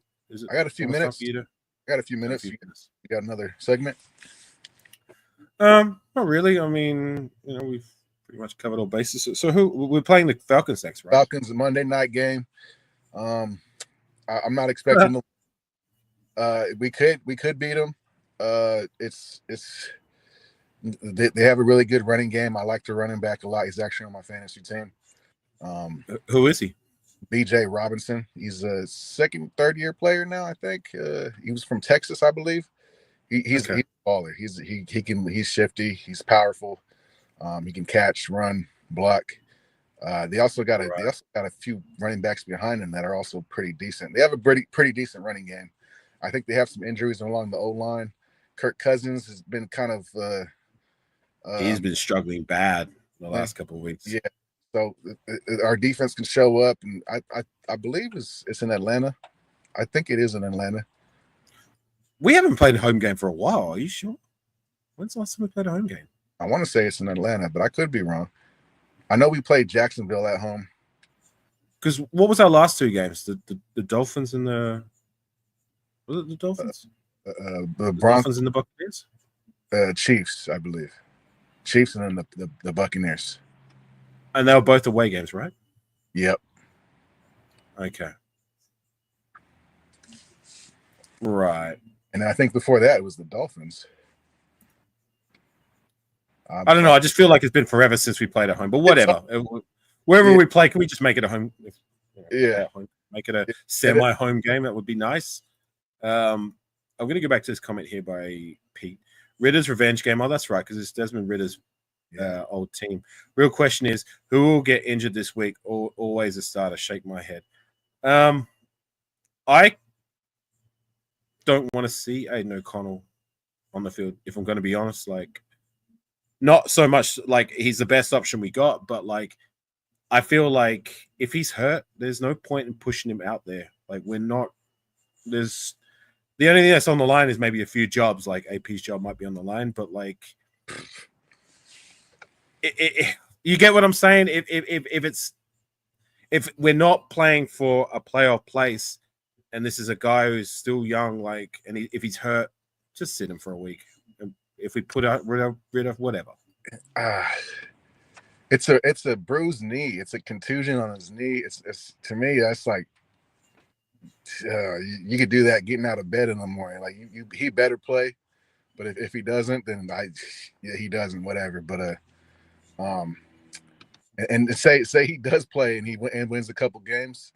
I got a few minutes. You got another segment? Not really. I mean, you know, we've pretty much covered all bases. So we're playing the Falcons next, right? Falcons, a Monday night game. I'm not expecting them. We could beat them. They have a really good running game. I like the running back a lot. He's actually on my fantasy team. Who is he? BJ Robinson. He's a third year player now, I think. He was from Texas, I believe. He's a baller. He's shifty. He's powerful. He can catch, run, block. They also got a few running backs behind him that are also pretty decent. They have a pretty decent running game. I think they have some injuries along the O-line. Kirk Cousins has been kind of he's been struggling bad the last couple of weeks. Yeah. So our defense can show up, and I believe it's in Atlanta. I think it is in Atlanta. We haven't played a home game for a while. Are you sure? When's the last time we played a home game? I want to say it's in Atlanta, but I could be wrong. I know we played Jacksonville at home. Because what was our last two games? The Dolphins and the was it the Dolphins? The Dolphins and the Buccaneers. Chiefs, I believe. Chiefs and then the Buccaneers. And they were both away games, right? Yep. Okay. Right. And I think before that it was the Dolphins. I don't know. I just feel like it's been forever since we played at home, but whatever. Wherever we play, can we just make it a home? Make it a semi-home game. That would be nice. I'm going to go back to this comment here by Pete. Ritter's revenge game. Oh, that's right, because it's Desmond Ritter's old team. Real question is, who will get injured this week? Always a starter. Shake my head. I don't want to see Aiden O'Connell on the field, if I'm going to be honest. Like, not so much like he's the best option we got, but like I feel like if he's hurt, there's no point in pushing him out there. Like the only thing that's on the line is maybe a few jobs, like AP's job might be on the line, but like you get what I'm saying? If we're not playing for a playoff place and this is a guy who's still young, like, and if he's hurt, just sit him for a week. If we put out rid of whatever, it's a bruised knee. It's a contusion on his knee. It's to me that's like you could do that getting out of bed in the morning. Like he better play, but if he doesn't, then he doesn't. Whatever. But and say he does play and he wins a couple games.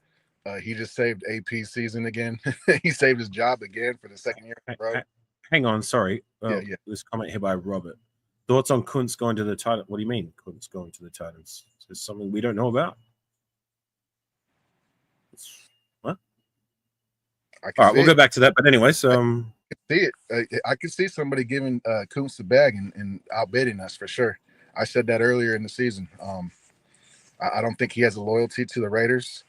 He just saved AP's season again. He saved his job again for the second year in a row. Hang on, sorry. Yeah. This comment here by Robert. Thoughts on Kuntz going to the Titans? What do you mean, Kuntz going to the Titans? Is this something we don't know about? What? All right, we'll go back to that. But anyways, I can see it. I can see somebody giving Kuntz the bag and outbidding us for sure. I said that earlier in the season. I don't think he has a loyalty to the Raiders.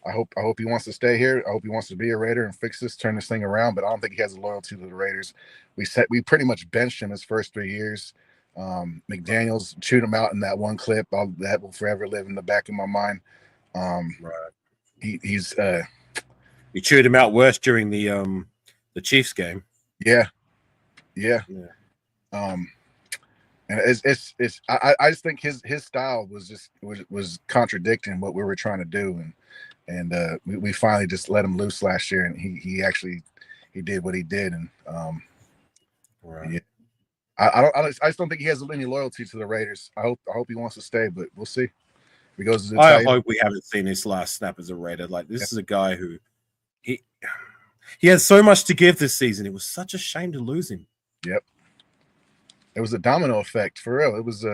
I hope he wants to stay here. I hope he wants to be a Raider and fix this, turn this thing around. But I don't think he has a loyalty to the Raiders. We pretty much benched him his first 3 years. McDaniels chewed him out in that one clip. That will forever live in the back of my mind. right. He's You chewed him out worse during the Chiefs game. Yeah. And I just think his style was contradicting what we were trying to do, and we finally just let him loose last year, and he did what he did, and right. Yeah. I just don't think he has any loyalty to the Raiders. I hope he wants to stay, but we'll see. If he goes to the I hope we haven't seen his last snap as a Raider. Like, this is a guy who he has so much to give this season. It was such a shame to lose him. Yep. It was a domino effect for real. It was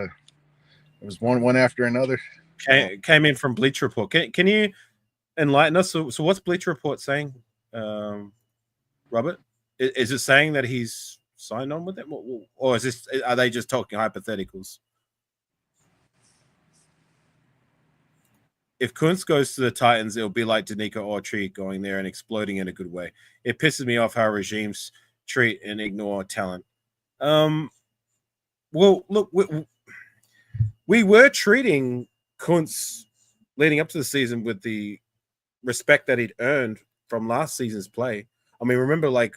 one after another. Came in from Bleacher Report. Can you enlighten us? So what's Bleacher Report saying, Robert? Is it saying that he's signed on with them, or are they just talking hypotheticals? If Kuntz goes to the Titans, it'll be like Danica Autry going there and exploding in a good way. It pisses me off how regimes treat and ignore talent. Well, look, we were treating Kuntz leading up to the season with the respect that he'd earned from last season's play. I mean, remember, like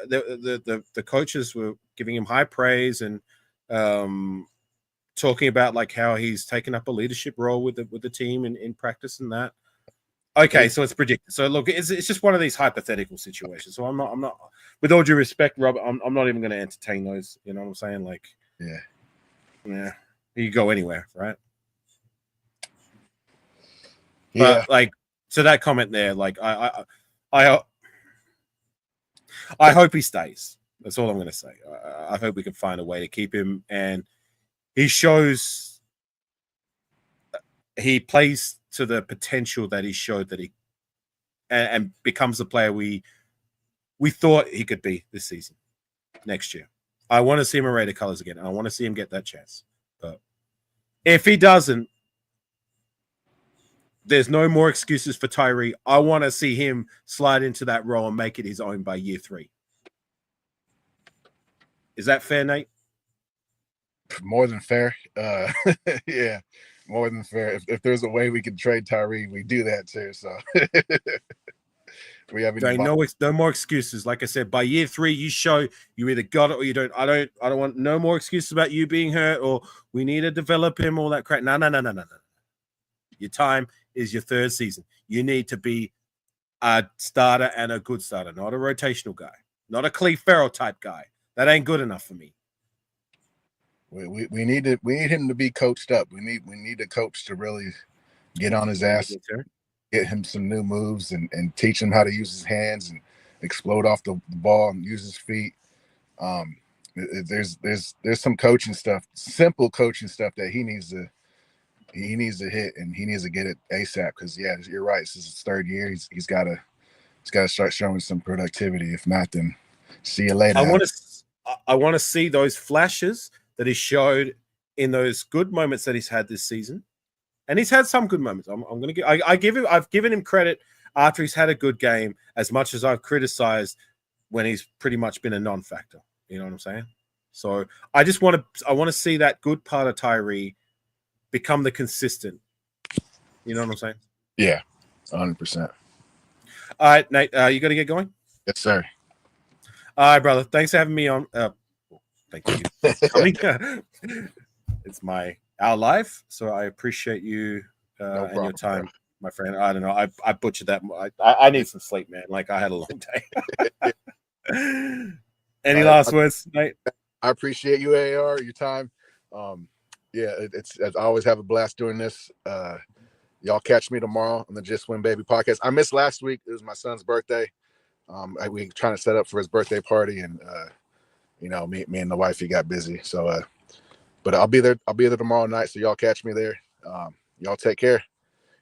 the coaches were giving him high praise and talking about like how he's taken up a leadership role with the team in practice and that. Okay, so it's predicted. So look, it's just one of these hypothetical situations. So I'm not. With all due respect, Robert, I'm not even going to entertain those. You know what I'm saying? Like, yeah, you go anywhere, right? Yeah. But like, so that comment there, like, I hope he stays. That's all I'm going to say. I hope we can find a way to keep him, and he shows he plays to the potential that he showed that he and becomes the player we thought he could be this season, next year. I want to see him in Raider colors again. I want to see him get that chance. But if he doesn't, there's no more excuses for Tyree. I want to see him slide into that role and make it his own by year 3. Is that fair, Nate? More than fair. Yeah, more than fair. If there's a way we could trade Tyree, we do that too. So we have no more excuses. Like I said, by year 3, you show you either got it or you don't. I don't want no more excuses about you being hurt or we need to develop him, all that crap. No. Your time is your 3rd season. You need to be a starter and a good starter, not a rotational guy, not a Cleve Farrell type guy. That ain't good enough for me. We need him to be coached up. We need a coach to really get on his ass, get him some new moves and teach him how to use his hands and explode off the ball and use his feet. There's some coaching stuff, simple coaching stuff that he needs to hit, and he needs to get it ASAP. Because yeah, you're right. This is his 3rd year. He's got to start showing some productivity. If not, then see you later. I want to see those flashes that he showed in those good moments that he's had this season. And he's had some good moments. I've given him credit after he's had a good game, as much as I've criticized when he's pretty much been a non-factor. You know what I'm saying? So I want to see that good part of Tyree become the consistent. You know what I'm saying? Yeah, 100%. All right, Nate, you got to get going? Yes, sir. All right, brother. Thanks for having me on. Thank you. It's our life, so I appreciate you and your time, my friend. I don't know. I butchered that. I need some sleep, man. Like, I had a long day. Any last words, Nate? I appreciate you, AR, your time. Yeah, it's I always have a blast doing this. Y'all catch me tomorrow on the Just Win Baby podcast. I missed last week. It was my son's birthday. We trying to set up for his birthday party, and me and the wifey got busy. So, but I'll be there. I'll be there tomorrow night. So y'all catch me there. Y'all take care,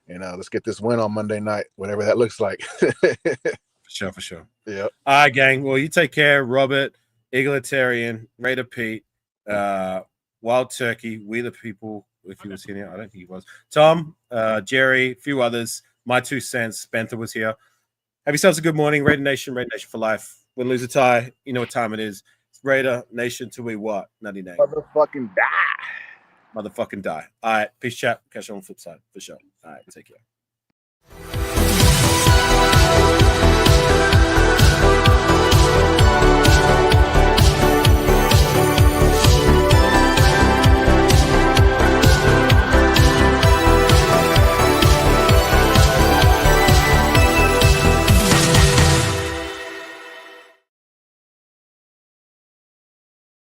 and let's get this win on Monday night, whatever that looks like. For sure. Yeah. All right, gang. Well, you take care, Robert, Egalitarian, Raider Pete, Wild Turkey, We the People. If he was here, I don't think he was. Tom, Jerry, a few others. My 2 cents. Spencer was here. Have yourselves a good morning. Raider Nation for life. Win, lose, or tie. You know what time it is. It's Raider Nation till we what? Nutty Nate. Motherfucking die. All right. Peace, chat. Catch you on the flip side. For sure. All right. Take care.